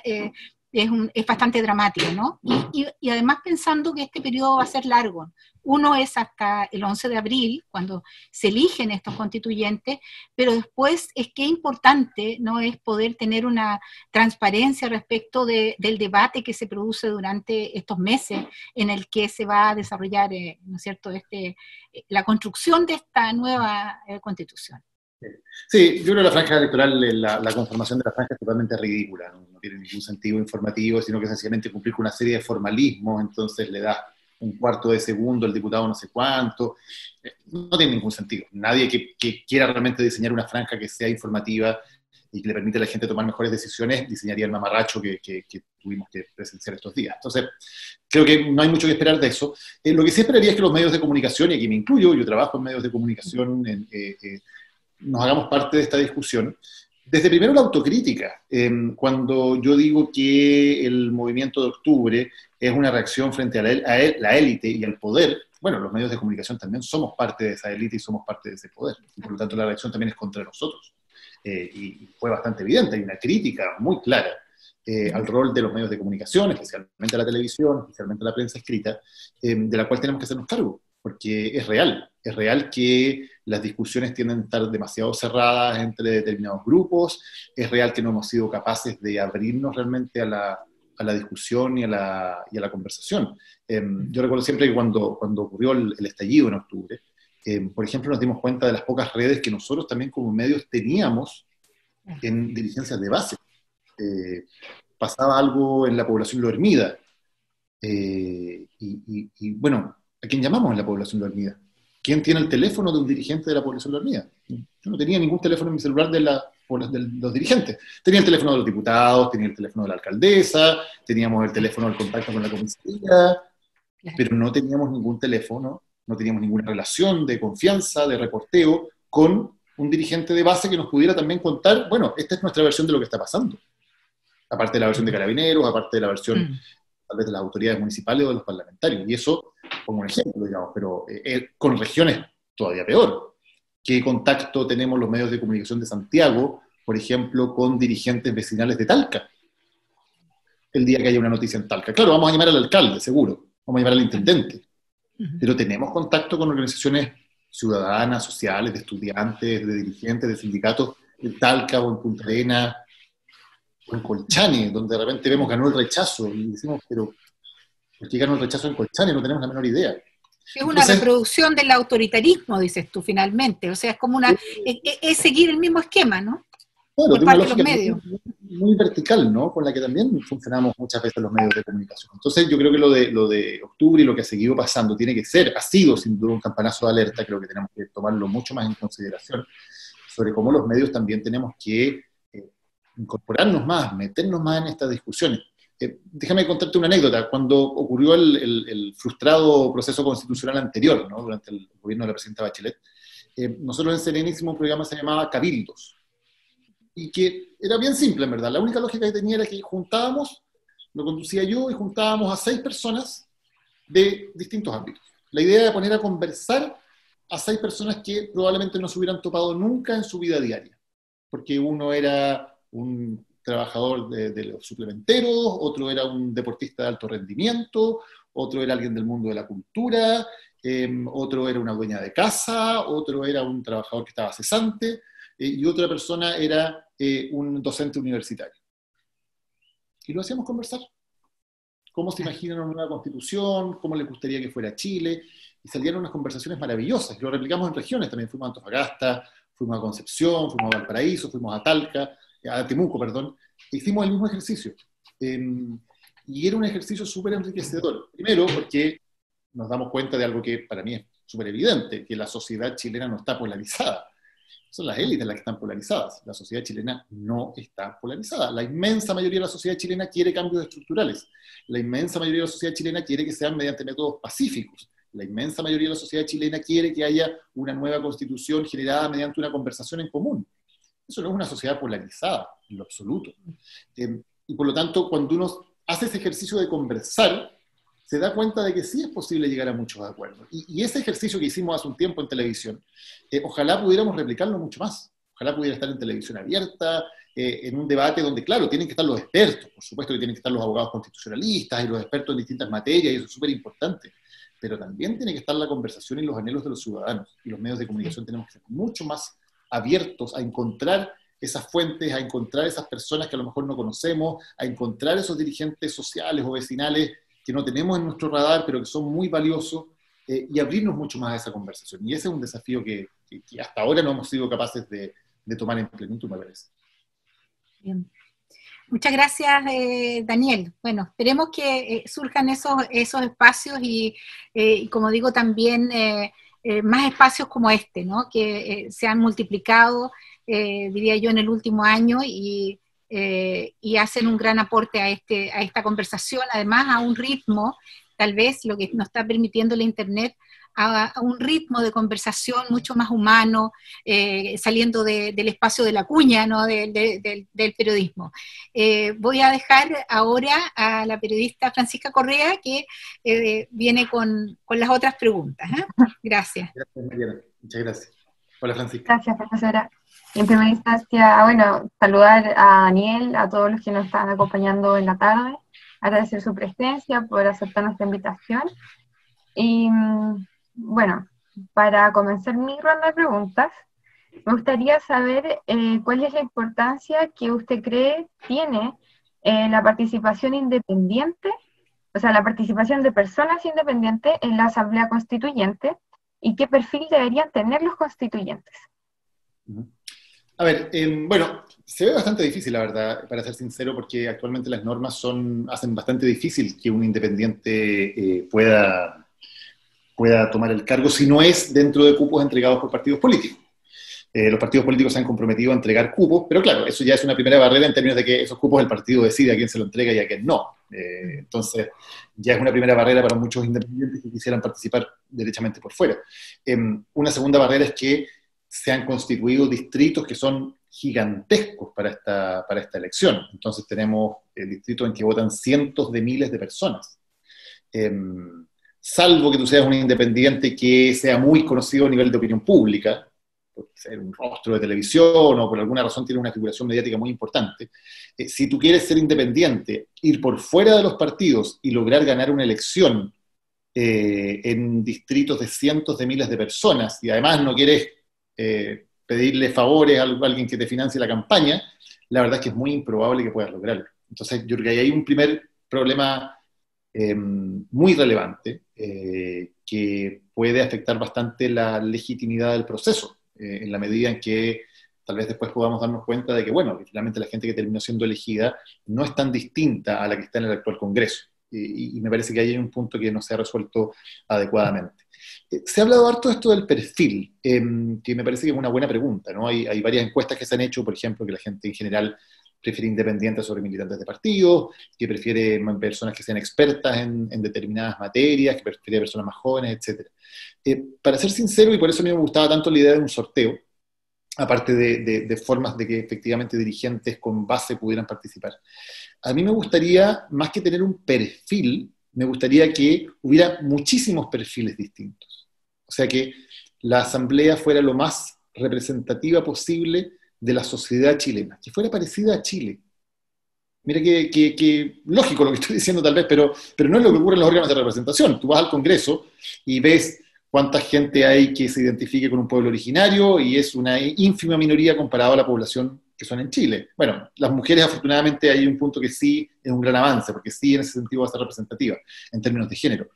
es bastante dramático, ¿no? Y además pensando que este periodo va a ser largo. Uno es hasta el 11 de abril, cuando se eligen estos constituyentes, pero después es que importante, ¿no?, es poder tener una transparencia respecto del debate que se produce durante estos meses en el que se va a desarrollar, ¿no es cierto?, la construcción de esta nueva constitución. Sí, yo creo que la franja electoral, la conformación de la franja es totalmente ridícula, no tiene ningún sentido informativo, sino que sencillamente cumplir con una serie de formalismos, entonces le da un cuarto de segundo al diputado no sé cuánto, no tiene ningún sentido. Nadie que quiera realmente diseñar una franja que sea informativa y que le permita a la gente tomar mejores decisiones, diseñaría el mamarracho que tuvimos que presenciar estos días. Entonces, creo que no hay mucho que esperar de eso. Lo que sí esperaría es que los medios de comunicación, y aquí me incluyo, yo trabajo en medios de comunicación, nos hagamos parte de esta discusión. Desde primero la autocrítica. Cuando yo digo que el movimiento de octubre es una reacción frente a la élite y al poder, bueno, los medios de comunicación también somos parte de esa élite y somos parte de ese poder. Y por lo tanto la reacción también es contra nosotros. Y fue bastante evidente, hay una crítica muy clara al rol de los medios de comunicación, especialmente a la televisión, especialmente a la prensa escrita, de la cual tenemos que hacernos cargo, porque es real que las discusiones tienden a estar demasiado cerradas entre determinados grupos, es real que no hemos sido capaces de abrirnos realmente a la discusión y a la conversación. Yo recuerdo siempre que cuando ocurrió el estallido en octubre, por ejemplo, nos dimos cuenta de las pocas redes que nosotros también como medios teníamos en dirigencias de base. Pasaba algo en la población dormida, y bueno, ¿a quién llamamos en la población dormida? ¿Quién tiene el teléfono de un dirigente de la población dormida? Yo no tenía ningún teléfono en mi celular de los dirigentes. Tenía el teléfono de los diputados, tenía el teléfono de la alcaldesa, teníamos el teléfono del contacto con la comisaría, pero no teníamos ningún teléfono, no teníamos ninguna relación de confianza, de reporteo con un dirigente de base que nos pudiera también contar, bueno, esta es nuestra versión de lo que está pasando. Aparte de la versión de Carabineros, aparte de la versión tal vez de las autoridades municipales o de los parlamentarios. Y eso, como un ejemplo, digamos, pero con regiones todavía peor. ¿Qué contacto tenemos los medios de comunicación de Santiago, por ejemplo, con dirigentes vecinales de Talca? El día que haya una noticia en Talca. Claro, vamos a llamar al alcalde, seguro. Vamos a llamar al intendente. Pero tenemos contacto con organizaciones ciudadanas, sociales, de estudiantes, de dirigentes, de sindicatos en Talca o en Punta Arenas, o en Colchane, donde de repente vemos ganó el rechazo, y decimos, pero ¿por qué ganó el rechazo en Colchane? No tenemos la menor idea. Es una reproducción del autoritarismo, dices tú, finalmente. O sea, es como es seguir el mismo esquema, ¿no? Claro, por de una parte de los lógica medios. muy vertical, ¿no? Con la que también funcionamos muchas veces los medios de comunicación. Entonces yo creo que lo de octubre y lo que ha seguido pasando tiene que ser, ha sido sin duda un campanazo de alerta, creo que tenemos que tomarlo mucho más en consideración, sobre cómo los medios también tenemos que incorporarnos más, meternos más en estas discusiones. Déjame contarte una anécdota. Cuando ocurrió el frustrado proceso constitucional anterior, ¿no? Durante el gobierno de la presidenta Bachelet, nosotros en CNN hicimos un programa que se llamaba Cabildos, y que era bien simple, en verdad. La única lógica que tenía era que juntábamos, lo conducía yo, y juntábamos a 6 personas de distintos ámbitos. La idea era poner a conversar a 6 personas que probablemente no se hubieran topado nunca en su vida diaria, porque uno era un trabajador de los suplementeros, otro era un deportista de alto rendimiento, otro era alguien del mundo de la cultura, otro era una dueña de casa, otro era un trabajador que estaba cesante, y otra persona era un docente universitario. Y lo hacíamos conversar. ¿Cómo se imaginan una nueva constitución? ¿Cómo les gustaría que fuera Chile? Y salieron unas conversaciones maravillosas. Lo replicamos en regiones también. Fuimos a Antofagasta, fuimos a Concepción, fuimos a Valparaíso, fuimos a Talca, a Temuco, perdón. E hicimos el mismo ejercicio. Y era un ejercicio súper enriquecedor. Primero, porque nos damos cuenta de algo que para mí es súper evidente, que la sociedad chilena no está polarizada. Son las élites las que están polarizadas. La sociedad chilena no está polarizada. La inmensa mayoría de la sociedad chilena quiere cambios estructurales. La inmensa mayoría de la sociedad chilena quiere que sean mediante métodos pacíficos. La inmensa mayoría de la sociedad chilena quiere que haya una nueva constitución generada mediante una conversación en común. Eso no es una sociedad polarizada, en lo absoluto. Y por lo tanto, cuando uno hace ese ejercicio de conversar, se da cuenta de que sí es posible llegar a muchos acuerdos. Y ese ejercicio que hicimos hace un tiempo en televisión, ojalá pudiéramos replicarlo mucho más. Ojalá pudiera estar en televisión abierta, en un debate donde, claro, tienen que estar los expertos, por supuesto que tienen que estar los abogados constitucionalistas y los expertos en distintas materias, y eso es súper importante, pero también tiene que estar la conversación y los anhelos de los ciudadanos, y los medios de comunicación tenemos que ser mucho más abiertos a encontrar esas fuentes, a encontrar esas personas que a lo mejor no conocemos, a encontrar esos dirigentes sociales o vecinales que no tenemos en nuestro radar, pero que son muy valiosos, y abrirnos mucho más a esa conversación. Y ese es un desafío que hasta ahora no hemos sido capaces de tomar en plenitud, me parece. Bien. Muchas gracias, Daniel. Bueno, esperemos que surjan esos espacios y como digo, también más espacios como este, ¿no? Que se han multiplicado, diría yo, en el último año y hacen un gran aporte a esta conversación, además a un ritmo, tal vez lo que nos está permitiendo la Internet, a un ritmo de conversación mucho más humano, saliendo del espacio de la cuña, ¿no? del periodismo. Voy a dejar ahora a la periodista Francisca Correa, que viene con las otras preguntas. Gracias. Gracias, Mariana. Muchas gracias. Hola, Francisca. Gracias, profesora. En primera instancia, bueno, saludar a Daniel, a todos los que nos están acompañando en la tarde, agradecer su presencia, por aceptar nuestra invitación. Y bueno, para comenzar mi ronda de preguntas, me gustaría saber cuál es la importancia que usted cree tiene la participación independiente, o sea, la participación de personas independientes en la Asamblea Constituyente, y qué perfil deberían tener los constituyentes. A ver, bueno, se ve bastante difícil, la verdad, para ser sincero, porque actualmente las normas hacen bastante difícil que un independiente pueda tomar el cargo si no es dentro de cupos entregados por partidos políticos. Los partidos políticos se han comprometido a entregar cupos, pero claro, eso ya es una primera barrera en términos de que esos cupos el partido decide a quién se lo entrega y a quién no. Entonces, ya es una primera barrera para muchos independientes que quisieran participar derechamente por fuera. Una segunda barrera es que se han constituido distritos que son gigantescos para esta elección. Entonces tenemos distritos en que votan cientos de miles de personas. Salvo que tú seas un independiente que sea muy conocido a nivel de opinión pública, por ser un rostro de televisión o por alguna razón tiene una figuración mediática muy importante, si tú quieres ser independiente, ir por fuera de los partidos y lograr ganar una elección en distritos de cientos de miles de personas, y además no quieres pedirle favores a alguien que te financie la campaña, la verdad es que es muy improbable que puedas lograrlo. Entonces yo creo que ahí hay un primer problema muy relevante que puede afectar bastante la legitimidad del proceso, en la medida en que tal vez después podamos darnos cuenta de que, bueno, que finalmente la gente que terminó siendo elegida no es tan distinta a la que está en el actual Congreso. Y me parece que ahí hay un punto que no se ha resuelto adecuadamente. Se ha hablado harto de esto del perfil, que me parece que es una buena pregunta, ¿no? Hay varias encuestas que se han hecho, por ejemplo, que la gente en general prefiere independientes sobre militantes de partidos, que prefiere personas que sean expertas en determinadas materias, que prefiere personas más jóvenes, etc. Para ser sincero, y por eso a mí me gustaba tanto la idea de un sorteo, aparte de formas de que efectivamente dirigentes con base pudieran participar. A mí me gustaría, más que tener un perfil, me gustaría que hubiera muchísimos perfiles distintos. O sea, que la asamblea fuera lo más representativa posible de la sociedad chilena, que fuera parecida a Chile. Mira que lógico lo que estoy diciendo tal vez, pero no es lo que ocurre en los órganos de representación. Tú vas al Congreso y ves cuánta gente hay que se identifique con un pueblo originario y es una ínfima minoría comparado a la población que son en Chile. Bueno, las mujeres afortunadamente hay un punto que sí es un gran avance, porque sí en ese sentido va a ser representativa en términos de género.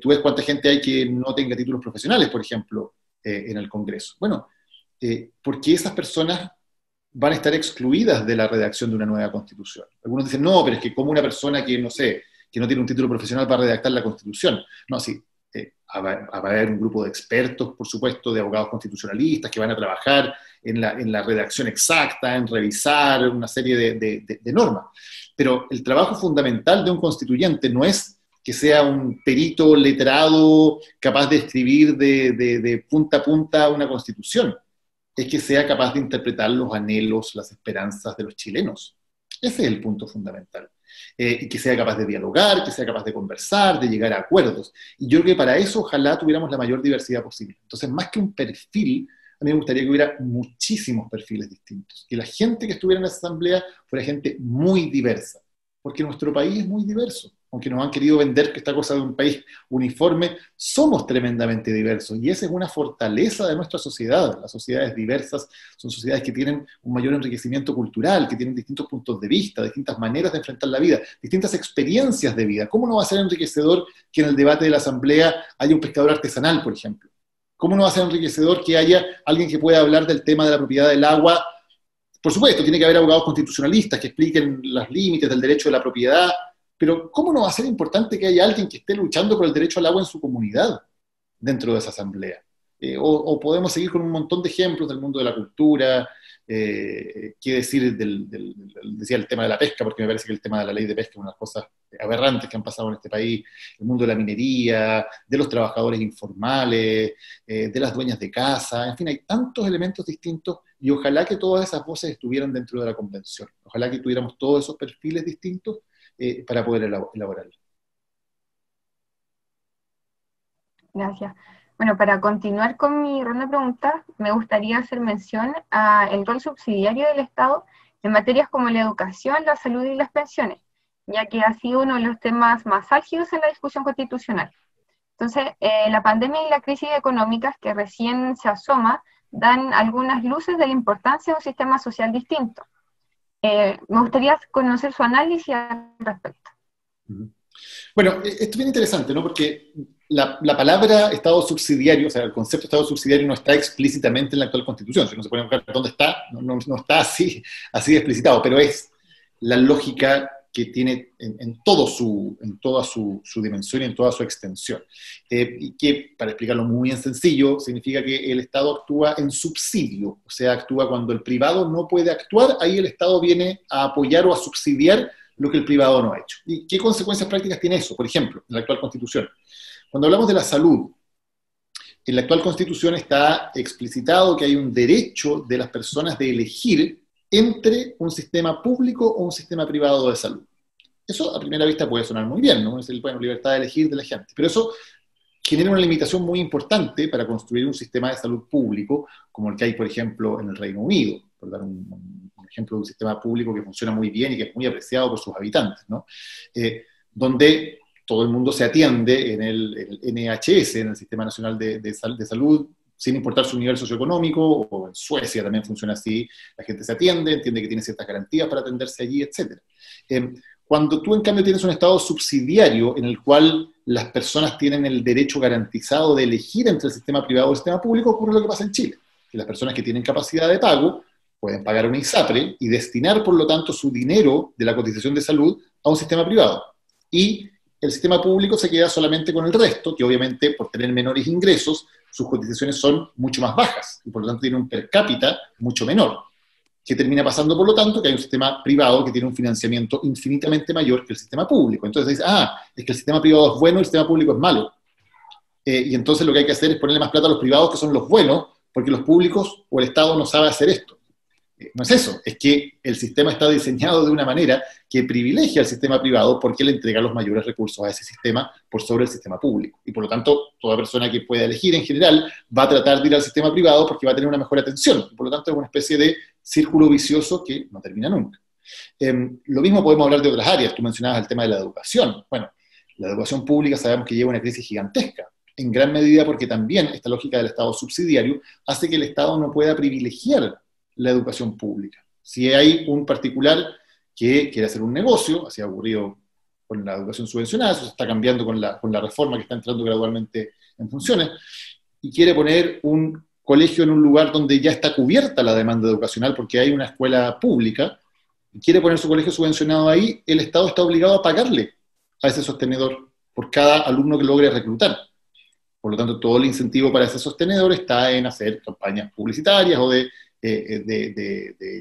Tú ves cuánta gente hay que no tenga títulos profesionales, por ejemplo, en el Congreso. Bueno, porque esas personas van a estar excluidas de la redacción de una nueva Constitución. Algunos dicen, no, pero es que como una persona que, no sé, que no tiene un título profesional para redactar la Constitución. No, sí, va a haber un grupo de expertos, por supuesto, de abogados constitucionalistas que van a trabajar en la redacción exacta, en revisar una serie de normas. Pero el trabajo fundamental de un constituyente no es que sea un perito letrado capaz de escribir de punta a punta una Constitución. Es que sea capaz de interpretar los anhelos, las esperanzas de los chilenos. Ese es el punto fundamental. Y que sea capaz de dialogar, que sea capaz de conversar, de llegar a acuerdos. Y yo creo que para eso ojalá tuviéramos la mayor diversidad posible. Entonces, más que un perfil, a mí me gustaría que hubiera muchísimos perfiles distintos. Que la gente que estuviera en esa asamblea fuera gente muy diversa. Porque nuestro país es muy diverso. Aunque nos han querido vender que esta cosa de un país uniforme, somos tremendamente diversos. Y esa es una fortaleza de nuestra sociedad. Las sociedades diversas son sociedades que tienen un mayor enriquecimiento cultural, que tienen distintos puntos de vista, distintas maneras de enfrentar la vida, distintas experiencias de vida. ¿Cómo no va a ser enriquecedor que en el debate de la asamblea haya un pescador artesanal, por ejemplo? ¿Cómo no va a ser enriquecedor que haya alguien que pueda hablar del tema de la propiedad del agua? Por supuesto, tiene que haber abogados constitucionalistas que expliquen los límites del derecho de la propiedad, pero ¿cómo no va a ser importante que haya alguien que esté luchando por el derecho al agua en su comunidad dentro de esa asamblea? O podemos seguir con un montón de ejemplos del mundo de la cultura, qué decir decía el tema de la pesca, porque me parece que el tema de la ley de pesca es una de las cosas aberrantes que han pasado en este país, el mundo de la minería, de los trabajadores informales, de las dueñas de casa, en fin, hay tantos elementos distintos y ojalá que todas esas voces estuvieran dentro de la convención, ojalá que tuviéramos todos esos perfiles distintos para poder elaborarlo. Gracias. Bueno, para continuar con mi ronda de preguntas, me gustaría hacer mención al rol subsidiario del Estado en materias como la educación, la salud y las pensiones, ya que ha sido uno de los temas más álgidos en la discusión constitucional. Entonces, la pandemia y la crisis económicas que recién se asoma dan algunas luces de la importancia de un sistema social distinto. Me gustaría conocer su análisis al respecto. Bueno, esto es bien interesante, ¿no? Porque la palabra Estado subsidiario, o sea, el concepto de Estado subsidiario no está explícitamente en la actual Constitución. Si uno se pone a buscar dónde está, no está así de explicitado, pero es la lógica que tiene en toda su dimensión y en toda su extensión. Y que, para explicarlo muy en sencillo, significa que el Estado actúa en subsidio, o sea, actúa cuando el privado no puede actuar, ahí el Estado viene a apoyar o a subsidiar lo que el privado no ha hecho. ¿Y qué consecuencias prácticas tiene eso? Por ejemplo, en la actual Constitución. Cuando hablamos de la salud, en la actual Constitución está explicitado que hay un derecho de las personas de elegir entre un sistema público o un sistema privado de salud. Eso a primera vista puede sonar muy bien, ¿no? Es libertad de elegir de la gente. Pero eso genera una limitación muy importante para construir un sistema de salud público, como el que hay, por ejemplo, en el Reino Unido, por dar un ejemplo de un sistema público que funciona muy bien y que es muy apreciado por sus habitantes, ¿no? Donde todo el mundo se atiende en el NHS, en el Sistema Nacional de Salud, sin importar su nivel socioeconómico, o en Suecia también funciona así, la gente se atiende, entiende que tiene ciertas garantías para atenderse allí, etc. Cuando tú, en cambio, tienes un Estado subsidiario en el cual las personas tienen el derecho garantizado de elegir entre el sistema privado y el sistema público, ocurre lo que pasa en Chile, que las personas que tienen capacidad de pago pueden pagar una ISAPRE y destinar, por lo tanto, su dinero de la cotización de salud a un sistema privado. Y el sistema público se queda solamente con el resto, que obviamente, por tener menores ingresos, sus cotizaciones son mucho más bajas, y por lo tanto tiene un per cápita mucho menor, que termina pasando, por lo tanto, que hay un sistema privado que tiene un financiamiento infinitamente mayor que el sistema público. Entonces dice, es que el sistema privado es bueno y el sistema público es malo. Y entonces lo que hay que hacer es ponerle más plata a los privados, que son los buenos, porque los públicos o el Estado no sabe hacer esto. No es eso, es que el sistema está diseñado de una manera que privilegia al sistema privado porque le entrega los mayores recursos a ese sistema por sobre el sistema público. Y por lo tanto, toda persona que pueda elegir en general va a tratar de ir al sistema privado porque va a tener una mejor atención. Y por lo tanto, es una especie de círculo vicioso que no termina nunca. Lo mismo podemos hablar de otras áreas. Tú mencionabas el tema de la educación. Bueno, la educación pública sabemos que lleva una crisis gigantesca, en gran medida porque también esta lógica del Estado subsidiario hace que el Estado no pueda privilegiar la educación pública. Si hay un particular que quiere hacer un negocio, así ha ocurrido con la educación subvencionada, eso se está cambiando con la reforma que está entrando gradualmente en funciones, y quiere poner un colegio en un lugar donde ya está cubierta la demanda educacional porque hay una escuela pública, y quiere poner su colegio subvencionado ahí, el Estado está obligado a pagarle a ese sostenedor por cada alumno que logre reclutar. Por lo tanto, todo el incentivo para ese sostenedor está en hacer campañas publicitarias o de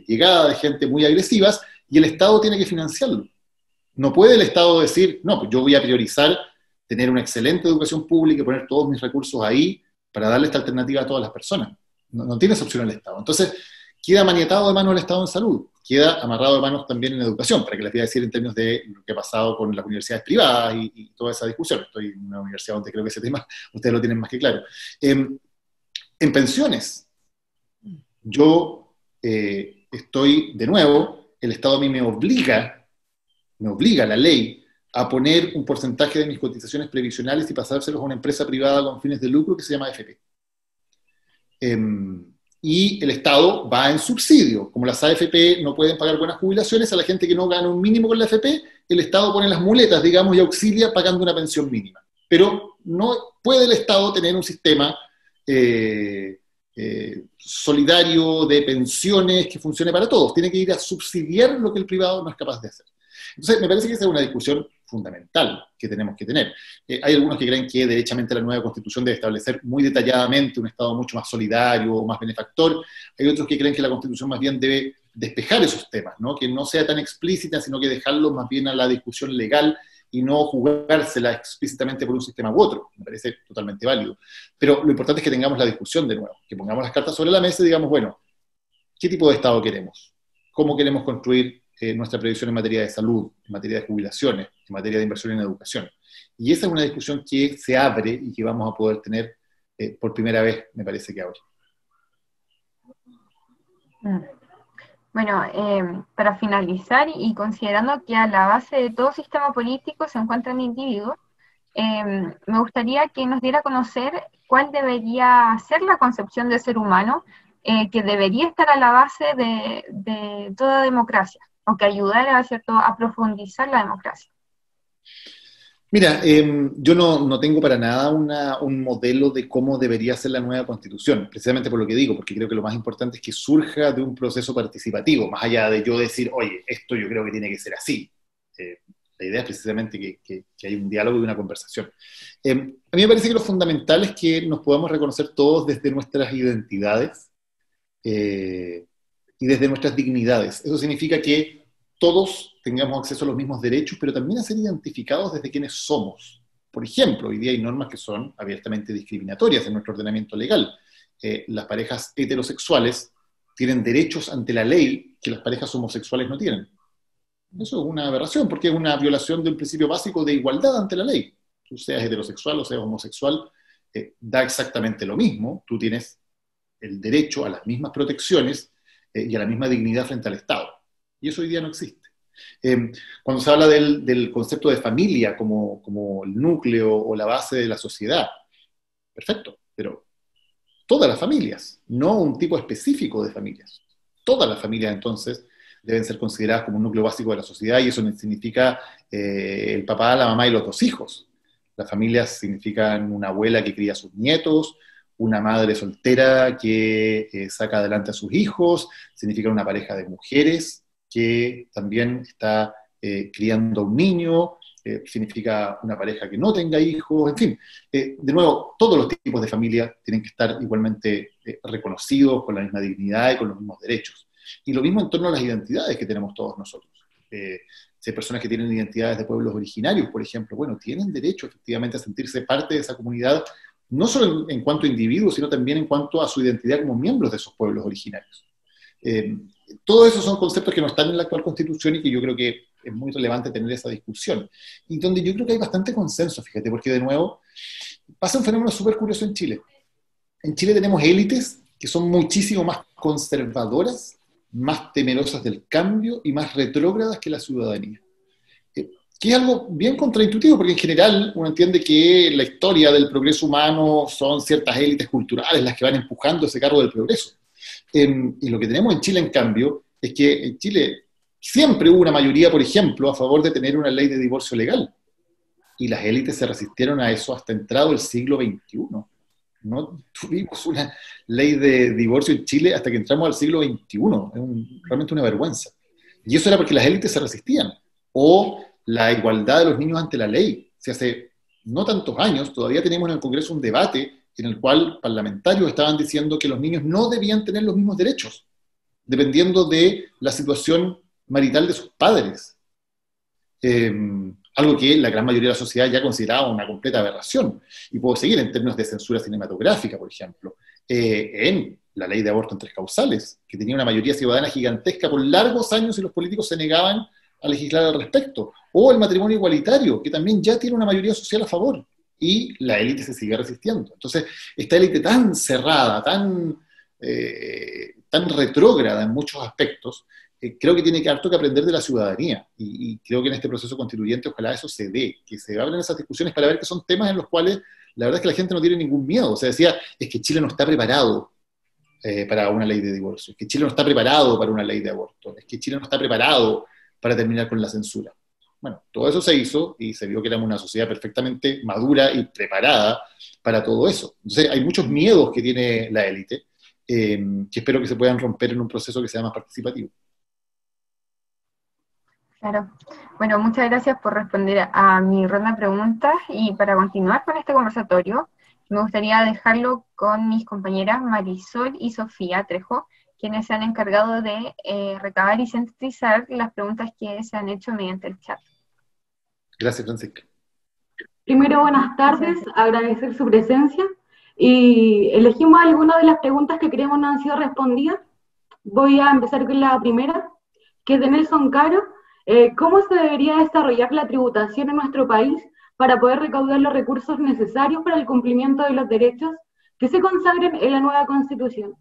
llegada de gente muy agresivas, y el Estado tiene que financiarlo. No puede el Estado decir, no, pues yo voy a priorizar tener una excelente educación pública y poner todos mis recursos ahí para darle esta alternativa a todas las personas. No tiene esa opción el Estado. Entonces, queda maniatado de manos el Estado en salud, queda amarrado de manos también en educación, para que les voy a decir en términos de lo que ha pasado con las universidades privadas y toda esa discusión. Estoy en una universidad donde creo que ese tema ustedes lo tienen más que claro. En pensiones, yo estoy, de nuevo, el Estado a mí me obliga la ley a poner un porcentaje de mis cotizaciones previsionales y pasárselos a una empresa privada con fines de lucro que se llama AFP. Y el Estado va en subsidio. Como las AFP no pueden pagar buenas jubilaciones, a la gente que no gana un mínimo con la AFP, el Estado pone las muletas, digamos, y auxilia pagando una pensión mínima. Pero no puede el Estado tener un sistema solidario de pensiones que funcione para todos. Tiene que ir a subsidiar lo que el privado no es capaz de hacer. Entonces, me parece que esa es una discusión fundamental que tenemos que tener. Hay algunos que creen que derechamente la nueva Constitución debe establecer muy detalladamente un Estado mucho más solidario o más benefactor. Hay otros que creen que la Constitución más bien debe despejar esos temas, ¿no? Que no sea tan explícita, sino que dejarlo más bien a la discusión legal y no jugársela explícitamente por un sistema u otro. Me parece totalmente válido. Pero lo importante es que tengamos la discusión de nuevo, que pongamos las cartas sobre la mesa y digamos, bueno, ¿qué tipo de Estado queremos? ¿Cómo queremos construir nuestra previsión en materia de salud, en materia de jubilaciones, en materia de inversión en educación? Y esa es una discusión que se abre y que vamos a poder tener por primera vez, me parece que ahora. Bueno, para finalizar y considerando que a la base de todo sistema político se encuentran individuos, me gustaría que nos diera a conocer cuál debería ser la concepción de ser humano que debería estar a la base de toda democracia, o que ayudara, ¿cierto?, a profundizar la democracia. Mira, yo no tengo para nada un modelo de cómo debería ser la nueva Constitución, precisamente por lo que digo, porque creo que lo más importante es que surja de un proceso participativo, más allá de yo decir, oye, esto yo creo que tiene que ser así. La idea es precisamente que hay un diálogo y una conversación. A mí me parece que lo fundamental es que nos podamos reconocer todos desde nuestras identidades y desde nuestras dignidades. Eso significa que todos tengamos acceso a los mismos derechos, pero también a ser identificados desde quienes somos. Por ejemplo, hoy día hay normas que son abiertamente discriminatorias en nuestro ordenamiento legal. Las parejas heterosexuales tienen derechos ante la ley que las parejas homosexuales no tienen. Eso es una aberración, porque es una violación de un principio básico de igualdad ante la ley. Tú seas heterosexual o seas homosexual, da exactamente lo mismo. Tú tienes el derecho a las mismas protecciones y a la misma dignidad frente al Estado. Y eso hoy día no existe. Cuando se habla del concepto de familia como el núcleo o la base de la sociedad, perfecto, pero todas las familias, no un tipo específico de familias. Todas las familias, entonces, deben ser consideradas como un núcleo básico de la sociedad, y eso significa el papá, la mamá y los dos hijos. Las familias significan una abuela que cría a sus nietos, una madre soltera que saca adelante a sus hijos, significa una pareja de mujeres que también está criando a un niño, significa una pareja que no tenga hijos, en fin. De nuevo, todos los tipos de familia tienen que estar igualmente reconocidos, con la misma dignidad y con los mismos derechos. Y lo mismo en torno a las identidades que tenemos todos nosotros. Si hay personas que tienen identidades de pueblos originarios, por ejemplo, bueno, tienen derecho efectivamente a sentirse parte de esa comunidad, no solo en cuanto a individuos, sino también en cuanto a su identidad como miembros de esos pueblos originarios. Todos esos son conceptos que no están en la actual Constitución y que yo creo que es muy relevante tener esa discusión. Y donde yo creo que hay bastante consenso, fíjate, porque de nuevo pasa un fenómeno súper curioso en Chile. En Chile tenemos élites que son muchísimo más conservadoras, más temerosas del cambio y más retrógradas que la ciudadanía. Que es algo bien contraintuitivo, porque en general uno entiende que la historia del progreso humano son ciertas élites culturales las que van empujando ese carro del progreso. Y lo que tenemos en Chile, en cambio, es que en Chile siempre hubo una mayoría, por ejemplo, a favor de tener una ley de divorcio legal. Y las élites se resistieron a eso hasta entrado el siglo XXI. No tuvimos una ley de divorcio en Chile hasta que entramos al siglo XXI. Es realmente una vergüenza. Y eso era porque las élites se resistían. O la igualdad de los niños ante la ley. Si hace no tantos años todavía teníamos en el Congreso un debate en el cual parlamentarios estaban diciendo que los niños no debían tener los mismos derechos, dependiendo de la situación marital de sus padres. Algo que la gran mayoría de la sociedad ya consideraba una completa aberración. Y puedo seguir en términos de censura cinematográfica, por ejemplo, en la ley de aborto en 3 causales, que tenía una mayoría ciudadana gigantesca por largos años y los políticos se negaban a legislar al respecto. O el matrimonio igualitario, que también ya tiene una mayoría social a favor, y la élite se sigue resistiendo. Entonces, esta élite tan cerrada, tan retrógrada en muchos aspectos, creo que tiene harto que aprender de la ciudadanía, y creo que en este proceso constituyente ojalá eso se dé, que se abran esas discusiones para ver que son temas en los cuales la verdad es que la gente no tiene ningún miedo. O sea, decía, es que Chile no está preparado para una ley de divorcio, es que Chile no está preparado para una ley de aborto, es que Chile no está preparado para terminar con la censura. Bueno, todo eso se hizo y se vio que éramos una sociedad perfectamente madura y preparada para todo eso. Entonces hay muchos miedos que tiene la élite, que espero que se puedan romper en un proceso que sea más participativo. Claro. Bueno, muchas gracias por responder a mi ronda de preguntas, y para continuar con este conversatorio, me gustaría dejarlo con mis compañeras Marisol y Sofía Trejo, quienes se han encargado de recabar y sintetizar las preguntas que se han hecho mediante el chat. Gracias, Francisca. Primero, buenas tardes, agradecer su presencia, y elegimos algunas de las preguntas que creemos no han sido respondidas. Voy a empezar con la primera, que es de Nelson Caro. ¿Cómo se debería desarrollar la tributación en nuestro país para poder recaudar los recursos necesarios para el cumplimiento de los derechos que se consagren en la nueva Constitución?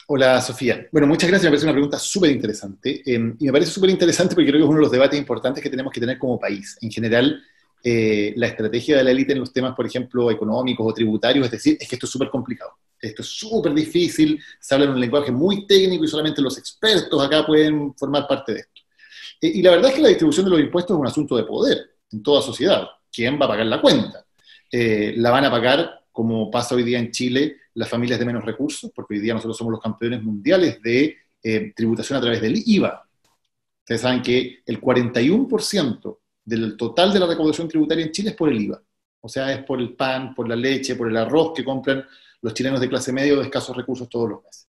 Hola, Sofía. Bueno, muchas gracias, me parece una pregunta súper interesante, y me parece súper interesante porque creo que es uno de los debates importantes que tenemos que tener como país. En general, la estrategia de la élite en los temas, por ejemplo, económicos o tributarios, es decir, es que esto es súper complicado, esto es súper difícil, se habla en un lenguaje muy técnico y solamente los expertos acá pueden formar parte de esto. Y la verdad es que la distribución de los impuestos es un asunto de poder en toda sociedad. ¿Quién va a pagar la cuenta? La van a pagar, como pasa hoy día en Chile, las familias de menos recursos, porque hoy día nosotros somos los campeones mundiales de tributación a través del IVA. Ustedes saben que el 41% del total de la recaudación tributaria en Chile es por el IVA. O sea, es por el pan, por la leche, por el arroz que compran los chilenos de clase media o de escasos recursos todos los meses.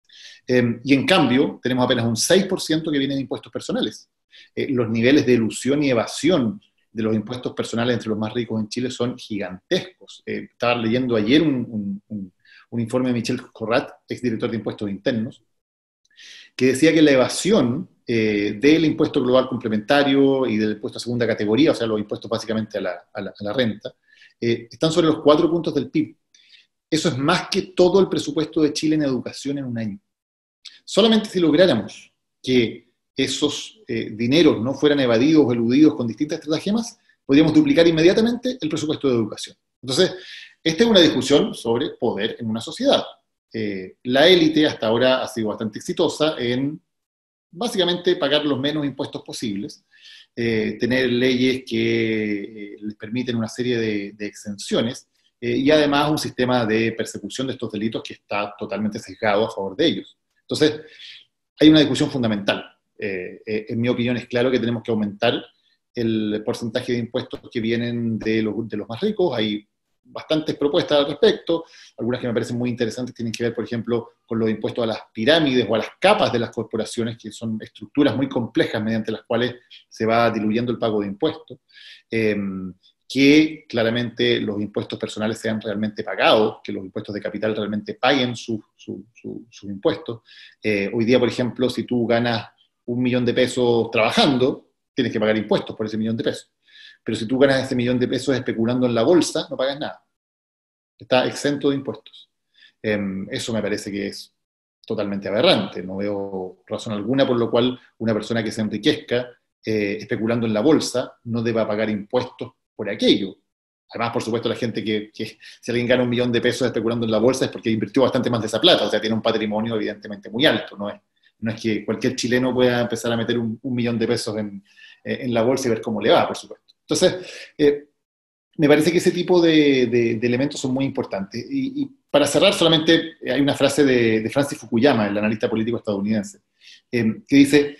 Y en cambio, tenemos apenas un 6% que viene de impuestos personales. Los niveles de elusión y evasión de los impuestos personales entre los más ricos en Chile son gigantescos. Estaba leyendo ayer un informe de Michel Corrat, exdirector de Impuestos Internos, que decía que la evasión del impuesto global complementario y del impuesto a segunda categoría, o sea, los impuestos básicamente a la renta, están sobre los 4 puntos del PIB. Eso es más que todo el presupuesto de Chile en educación en un año. Solamente si lográramos que esos dineros no fueran evadidos o eludidos con distintas estratagemas, podríamos duplicar inmediatamente el presupuesto de educación. Entonces, esta es una discusión sobre poder en una sociedad. La élite hasta ahora ha sido bastante exitosa en básicamente pagar los menos impuestos posibles, tener leyes que les permiten una serie de exenciones, y además un sistema de persecución de estos delitos que está totalmente sesgado a favor de ellos. Entonces, hay una discusión fundamental. En mi opinión es claro que tenemos que aumentar el porcentaje de impuestos que vienen de los más ricos. Hay bastantes propuestas al respecto, algunas que me parecen muy interesantes tienen que ver, por ejemplo, con los impuestos a las pirámides o a las capas de las corporaciones, que son estructuras muy complejas mediante las cuales se va diluyendo el pago de impuestos, que claramente los impuestos personales sean realmente pagados, que los impuestos de capital realmente paguen sus impuestos. Hoy día, por ejemplo, si tú ganas 1 millón de pesos trabajando, tienes que pagar impuestos por ese 1 millón de pesos. Pero si tú ganas ese 1 millón de pesos especulando en la bolsa, no pagas nada. Está exento de impuestos. Eso me parece que es totalmente aberrante. No veo razón alguna por lo cual una persona que se enriquezca especulando en la bolsa no deba pagar impuestos por aquello. Además, por supuesto, la gente que si alguien gana 1 millón de pesos especulando en la bolsa es porque invirtió bastante más de esa plata, o sea, tiene un patrimonio evidentemente muy alto. No es que cualquier chileno pueda empezar a meter 1 millón de pesos en la bolsa y ver cómo le va, por supuesto. Entonces, me parece que ese tipo de elementos son muy importantes. Y para cerrar, solamente hay una frase de Francis Fukuyama, el analista político estadounidense, que dice,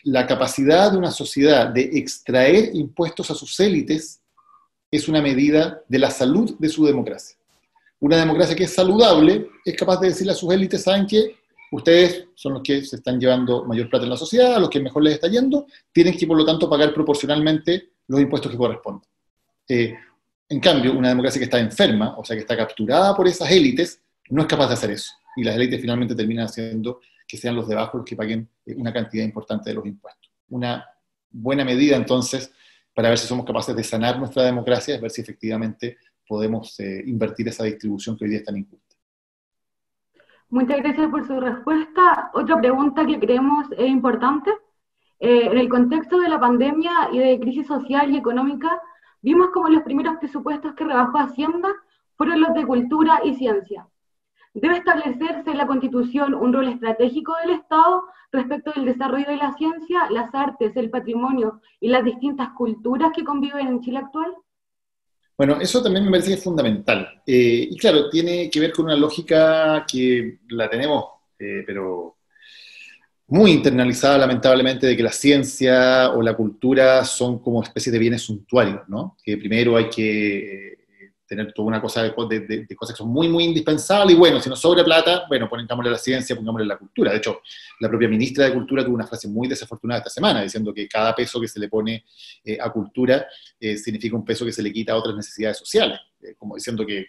la capacidad de una sociedad de extraer impuestos a sus élites es una medida de la salud de su democracia. Una democracia que es saludable es capaz de decirle a sus élites, ¿saben qué? Ustedes son los que se están llevando mayor plata en la sociedad, a los que mejor les está yendo, tienen que, por lo tanto, pagar proporcionalmente los impuestos que corresponden. En cambio, una democracia que está enferma, o sea, que está capturada por esas élites, no es capaz de hacer eso. Y las élites finalmente terminan haciendo que sean los de abajo los que paguen una cantidad importante de los impuestos. Una buena medida, entonces, para ver si somos capaces de sanar nuestra democracia, es ver si efectivamente podemos invertir esa distribución que hoy día es tan injusta. Muchas gracias por su respuesta. Otra pregunta que creemos es importante. En el contexto de la pandemia y de crisis social y económica, vimos como los primeros presupuestos que rebajó Hacienda fueron los de cultura y ciencia. ¿Debe establecerse en la Constitución un rol estratégico del Estado respecto del desarrollo de la ciencia, las artes, el patrimonio y las distintas culturas que conviven en Chile actual? Bueno, eso también me parece que es fundamental. Y claro, tiene que ver con una lógica que la tenemos, pero muy internalizada, lamentablemente, de que la ciencia o la cultura son como especies de bienes suntuarios, ¿no? Que primero hay que tener toda una cosa de cosas que son muy, muy indispensables, y bueno, si nos sobra plata, bueno, pongámosle a la ciencia, pongámosle a la cultura. De hecho, la propia ministra de Cultura tuvo una frase muy desafortunada esta semana, diciendo que cada peso que se le pone a cultura significa un peso que se le quita a otras necesidades sociales, como diciendo que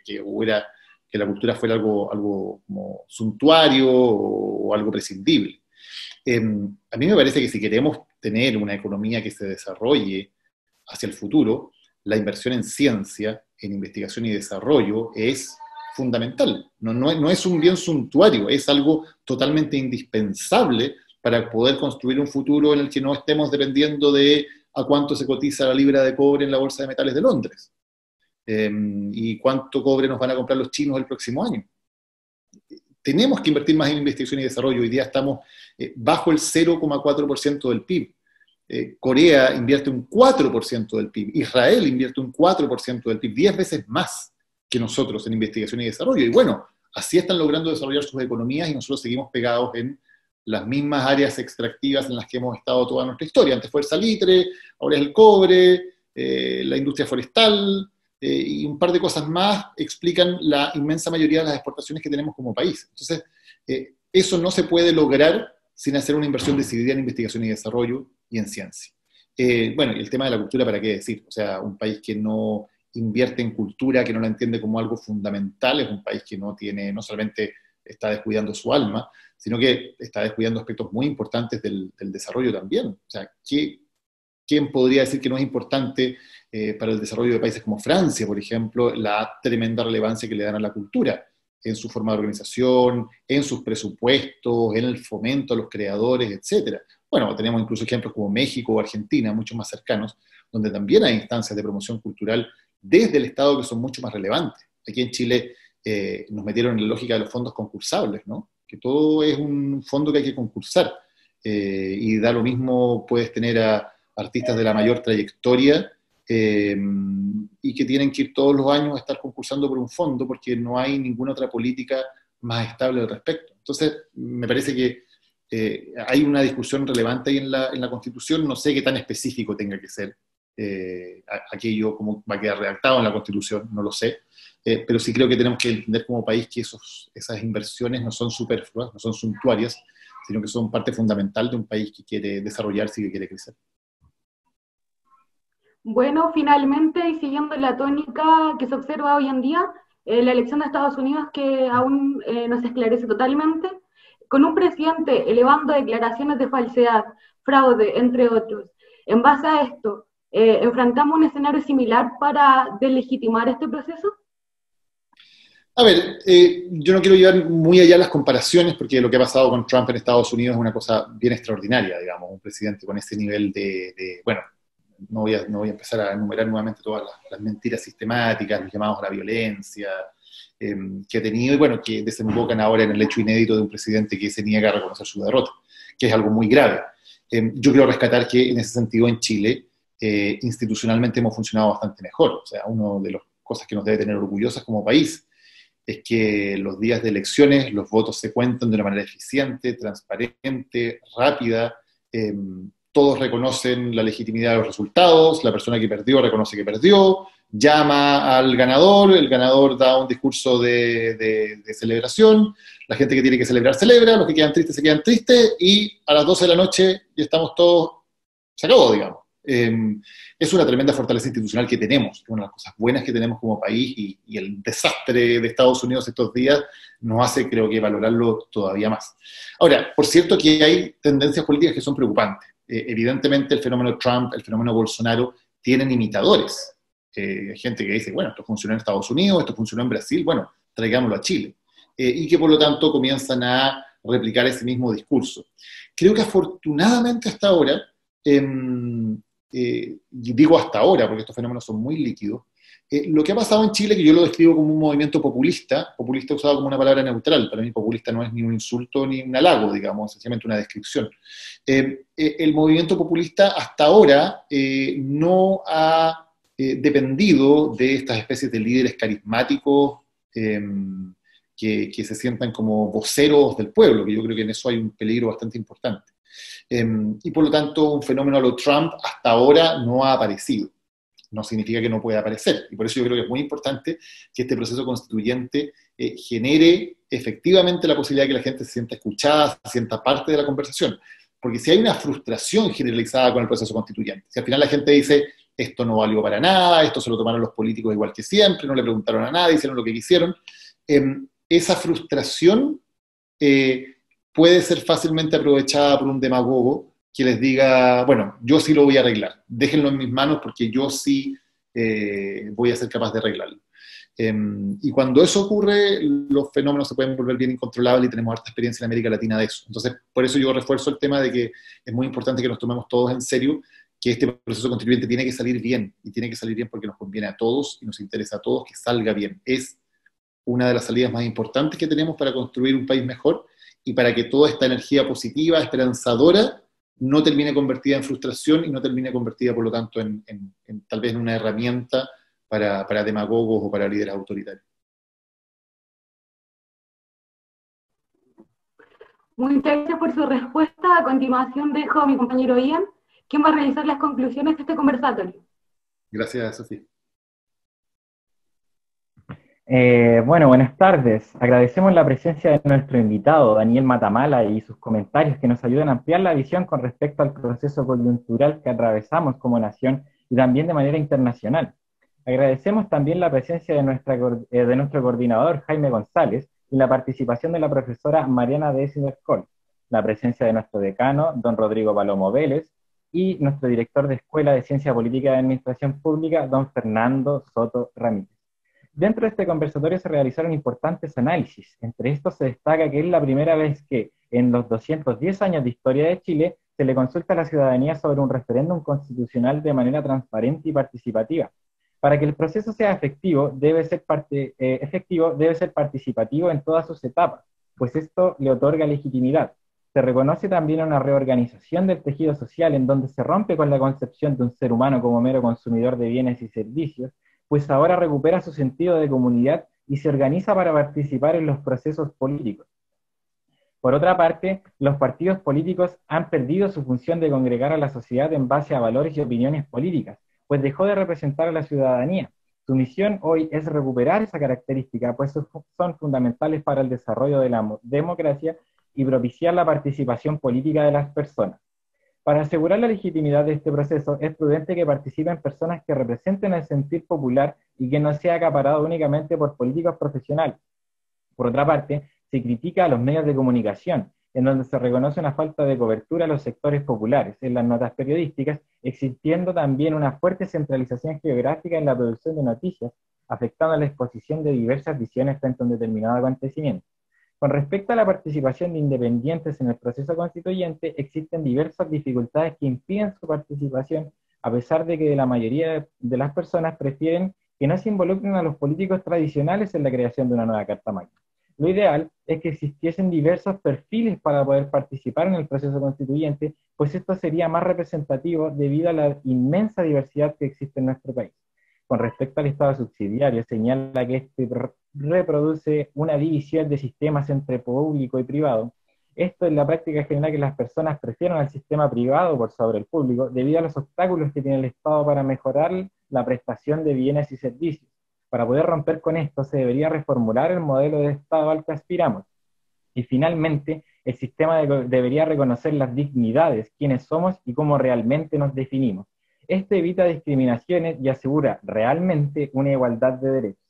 la cultura fuera algo como suntuario o algo prescindible. A mí me parece que si queremos tener una economía que se desarrolle hacia el futuro, la inversión en ciencia, en investigación y desarrollo es fundamental. No es un bien suntuario, es algo totalmente indispensable para poder construir un futuro en el que no estemos dependiendo de a cuánto se cotiza la libra de cobre en la Bolsa de Metales de Londres, y cuánto cobre nos van a comprar los chinos el próximo año. Tenemos que invertir más en investigación y desarrollo. Hoy día estamos bajo el 0,4% del PIB. Corea invierte un 4% del PIB. Israel invierte un 4% del PIB, 10 veces más que nosotros en investigación y desarrollo. Y bueno, así están logrando desarrollar sus economías y nosotros seguimos pegados en las mismas áreas extractivas en las que hemos estado toda nuestra historia. Antes fue el salitre, ahora es el cobre, la industria forestal, y un par de cosas más explican la inmensa mayoría de las exportaciones que tenemos como país. Entonces, eso no se puede lograr sin hacer una inversión decidida en investigación y desarrollo y en ciencia. Bueno, y el tema de la cultura, ¿para qué decir? O sea, un país que no invierte en cultura, que no la entiende como algo fundamental, es un país que no solamente está descuidando su alma, sino que está descuidando aspectos muy importantes del desarrollo también. O sea, ¿quién podría decir que no es importante para el desarrollo de países como Francia, por ejemplo, la tremenda relevancia que le dan a la cultura en su forma de organización, en sus presupuestos, en el fomento a los creadores, etcétera? Bueno, tenemos incluso ejemplos como México o Argentina, mucho más cercanos, donde también hay instancias de promoción cultural desde el Estado que son mucho más relevantes. Aquí en Chile nos metieron en la lógica de los fondos concursables, ¿no? Que todo es un fondo que hay que concursar, y da lo mismo, puedes tener a artistas de la mayor trayectoria y que tienen que ir todos los años a estar concursando por un fondo porque no hay ninguna otra política más estable al respecto. Entonces, me parece que hay una discusión relevante ahí en la Constitución, no sé qué tan específico tenga que ser aquello, como va a quedar redactado en la Constitución, no lo sé, pero sí creo que tenemos que entender como país que esas inversiones no son superfluas, no son suntuarias, sino que son parte fundamental de un país que quiere desarrollarse y que quiere crecer. Bueno, finalmente, y siguiendo la tónica que se observa hoy en día, la elección de Estados Unidos que aún no se esclarece totalmente, con un presidente elevando declaraciones de falsedad, fraude, entre otros. En base a esto, ¿enfrentamos un escenario similar para delegitimar este proceso? A ver, yo no quiero llevar muy allá las comparaciones, porque lo que ha pasado con Trump en Estados Unidos es una cosa bien extraordinaria, digamos, un presidente con ese nivel bueno, no voy a empezar a enumerar nuevamente todas las mentiras sistemáticas, los llamados a la violencia que ha tenido, y bueno, que desembocan ahora en el hecho inédito de un presidente que se niega a reconocer su derrota, que es algo muy grave. Yo quiero rescatar que en ese sentido en Chile, institucionalmente hemos funcionado bastante mejor, o sea, una de las cosas que nos debe tener orgullosos como país es que los días de elecciones los votos se cuentan de una manera eficiente, transparente, rápida, todos reconocen la legitimidad de los resultados, la persona que perdió reconoce que perdió, llama al ganador, el ganador da un discurso de celebración, la gente que tiene que celebrar celebra, los que quedan tristes se quedan tristes, y a las 12 de la noche ya estamos todos, se acabó, digamos. Es una tremenda fortaleza institucional que tenemos, una de las cosas buenas que tenemos como país, y el desastre de Estados Unidos estos días nos hace, creo que, valorarlo todavía más. Ahora, por cierto que hay tendencias políticas que son preocupantes. Evidentemente el fenómeno Trump, el fenómeno Bolsonaro, tienen imitadores. Hay gente que dice, bueno, esto funcionó en Estados Unidos, esto funcionó en Brasil, bueno, traigámoslo a Chile. Y que por lo tanto comienzan a replicar ese mismo discurso. Creo que afortunadamente hasta ahora, digo hasta ahora, porque estos fenómenos son muy líquidos, lo que ha pasado en Chile, que yo lo describo como un movimiento populista usado como una palabra neutral, para mí populista no es ni un insulto ni un halago, digamos, sencillamente una descripción. El movimiento populista hasta ahora no ha dependido de estas especies de líderes carismáticos que se sientan como voceros del pueblo, que yo creo que en eso hay un peligro bastante importante. Y por lo tanto un fenómeno a lo Trump hasta ahora no ha aparecido. No significa que no pueda aparecer, y por eso yo creo que es muy importante que este proceso constituyente genere efectivamente la posibilidad de que la gente se sienta escuchada, se sienta parte de la conversación, porque si hay una frustración generalizada con el proceso constituyente, si al final la gente dice, esto no valió para nada, esto se lo tomaron los políticos igual que siempre, no le preguntaron a nadie, hicieron lo que quisieron, esa frustración puede ser fácilmente aprovechada por un demagogo que les diga, bueno, yo sí lo voy a arreglar, déjenlo en mis manos porque yo sí voy a ser capaz de arreglarlo. Y cuando eso ocurre, los fenómenos se pueden volver bien incontrolables y tenemos harta experiencia en América Latina de eso. Entonces, por eso yo refuerzo el tema de que es muy importante que nos tomemos todos en serio, que este proceso constituyente tiene que salir bien, y tiene que salir bien porque nos conviene a todos y nos interesa a todos que salga bien. Es una de las salidas más importantes que tenemos para construir un país mejor y para que toda esta energía positiva, esperanzadora, no termine convertida en frustración y no termine convertida, por lo tanto, en tal vez en una herramienta para demagogos o para líderes autoritarios. Muchas gracias por su respuesta. A continuación dejo a mi compañero Ian, quien va a realizar las conclusiones de este conversatorio. Gracias, Sofía. Bueno, buenas tardes. Agradecemos la presencia de nuestro invitado, Daniel Matamala, y sus comentarios que nos ayudan a ampliar la visión con respecto al proceso coyuntural que atravesamos como nación y también de manera internacional. Agradecemos también la presencia de nuestro coordinador, Jaime González, y la participación de la profesora Mariana de Esinder-Col, la presencia de nuestro decano, don Rodrigo Palomo Vélez, y nuestro director de Escuela de Ciencia Política y Administración Pública, don Fernando Soto Ramírez. Dentro de este conversatorio se realizaron importantes análisis. Entre estos se destaca que es la primera vez que, en los 210 años de historia de Chile, se le consulta a la ciudadanía sobre un referéndum constitucional de manera transparente y participativa. Para que el proceso sea efectivo, debe ser participativo en todas sus etapas, pues esto le otorga legitimidad. Se reconoce también una reorganización del tejido social en donde se rompe con la concepción de un ser humano como mero consumidor de bienes y servicios, pues ahora recupera su sentido de comunidad y se organiza para participar en los procesos políticos. Por otra parte, los partidos políticos han perdido su función de congregar a la sociedad en base a valores y opiniones políticas, pues dejó de representar a la ciudadanía. Su misión hoy es recuperar esa característica, pues son fundamentales para el desarrollo de la democracia y propiciar la participación política de las personas. Para asegurar la legitimidad de este proceso, es prudente que participen personas que representen el sentir popular y que no sea acaparado únicamente por políticos profesionales. Por otra parte, se critica a los medios de comunicación, en donde se reconoce una falta de cobertura a los sectores populares en las notas periodísticas, existiendo también una fuerte centralización geográfica en la producción de noticias, afectando la exposición de diversas visiones frente a un determinado acontecimiento. Con respecto a la participación de independientes en el proceso constituyente, existen diversas dificultades que impiden su participación, a pesar de que la mayoría de las personas prefieren que no se involucren a los políticos tradicionales en la creación de una nueva Carta Magna. Lo ideal es que existiesen diversos perfiles para poder participar en el proceso constituyente, pues esto sería más representativo debido a la inmensa diversidad que existe en nuestro país. Con respecto al Estado subsidiario, señala que este reproduce una división de sistemas entre público y privado. Esto en la práctica genera que las personas prefieran al sistema privado por sobre el público, debido a los obstáculos que tiene el Estado para mejorar la prestación de bienes y servicios. Para poder romper con esto, se debería reformular el modelo de Estado al que aspiramos. Y finalmente, el sistema debería reconocer las dignidades, quiénes somos y cómo realmente nos definimos. Esto evita discriminaciones y asegura realmente una igualdad de derechos.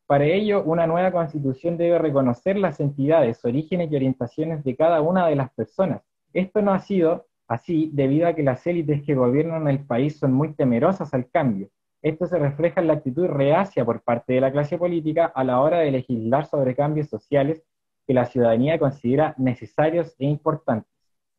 Para ello, una nueva constitución debe reconocer las entidades, orígenes y orientaciones de cada una de las personas. Esto no ha sido así debido a que las élites que gobiernan el país son muy temerosas al cambio. Esto se refleja en la actitud reacia por parte de la clase política a la hora de legislar sobre cambios sociales que la ciudadanía considera necesarios e importantes.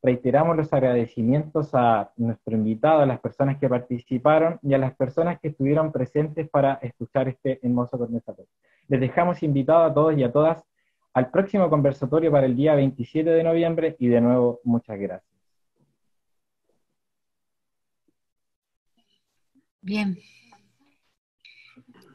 Reiteramos los agradecimientos a nuestro invitado, a las personas que participaron y a las personas que estuvieron presentes para escuchar este hermoso conversatorio. Les dejamos invitados a todos y a todas al próximo conversatorio para el día 27 de noviembre y de nuevo muchas gracias. Bien.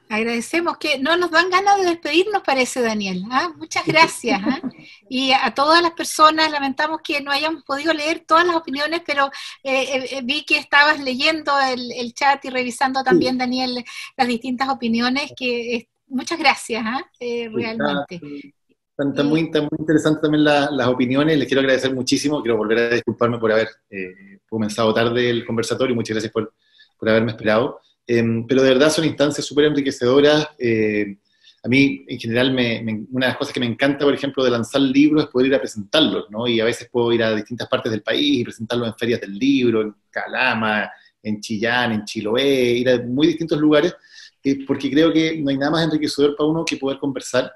Agradecemos que no nos dan ganas de despedirnos, parece, Daniel. ¿Ah? Muchas gracias. ¿Ah? Y a todas las personas, lamentamos que no hayamos podido leer todas las opiniones, pero vi que estabas leyendo el chat y revisando también, Daniel, las distintas opiniones. Muchas gracias, ¿ah? Realmente. Están muy interesantes también las opiniones. Les quiero agradecer muchísimo. Quiero volver a disculparme por haber comenzado tarde el conversatorio. Muchas gracias por haberme esperado. Pero de verdad son instancias súper enriquecedoras. A mí, en general, una de las cosas que me encanta, por ejemplo, de lanzar libros es poder ir a presentarlos, ¿no? Y a veces puedo ir a distintas partes del país y presentarlos en ferias del libro, en Calama, en Chillán, en Chiloé, ir a muy distintos lugares, porque creo que no hay nada más enriquecedor para uno que poder conversar.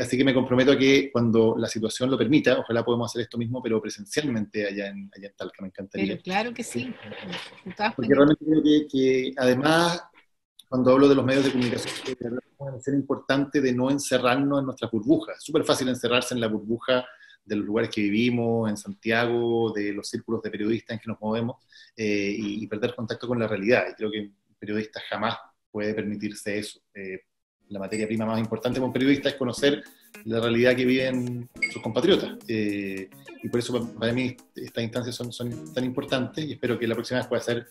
Así que me comprometo a que cuando la situación lo permita, ojalá podamos hacer esto mismo, pero presencialmente allá en Talca, me encantaría. Pero claro que sí. Porque realmente creo que además, cuando hablo de los medios de comunicación, puede ser importante de no encerrarnos en nuestras burbujas. Es súper fácil encerrarse en la burbuja de los lugares que vivimos, en Santiago, de los círculos de periodistas en que nos movemos, y perder contacto con la realidad. Y creo que un periodista jamás puede permitirse eso. La materia prima más importante como periodista es conocer la realidad que viven sus compatriotas. Y por eso para mí estas instancias son tan importantes y espero que la próxima vez pueda ser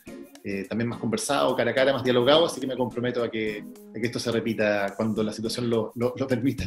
también más conversado, cara a cara, más dialogado, así que me comprometo a que esto se repita cuando la situación lo permita.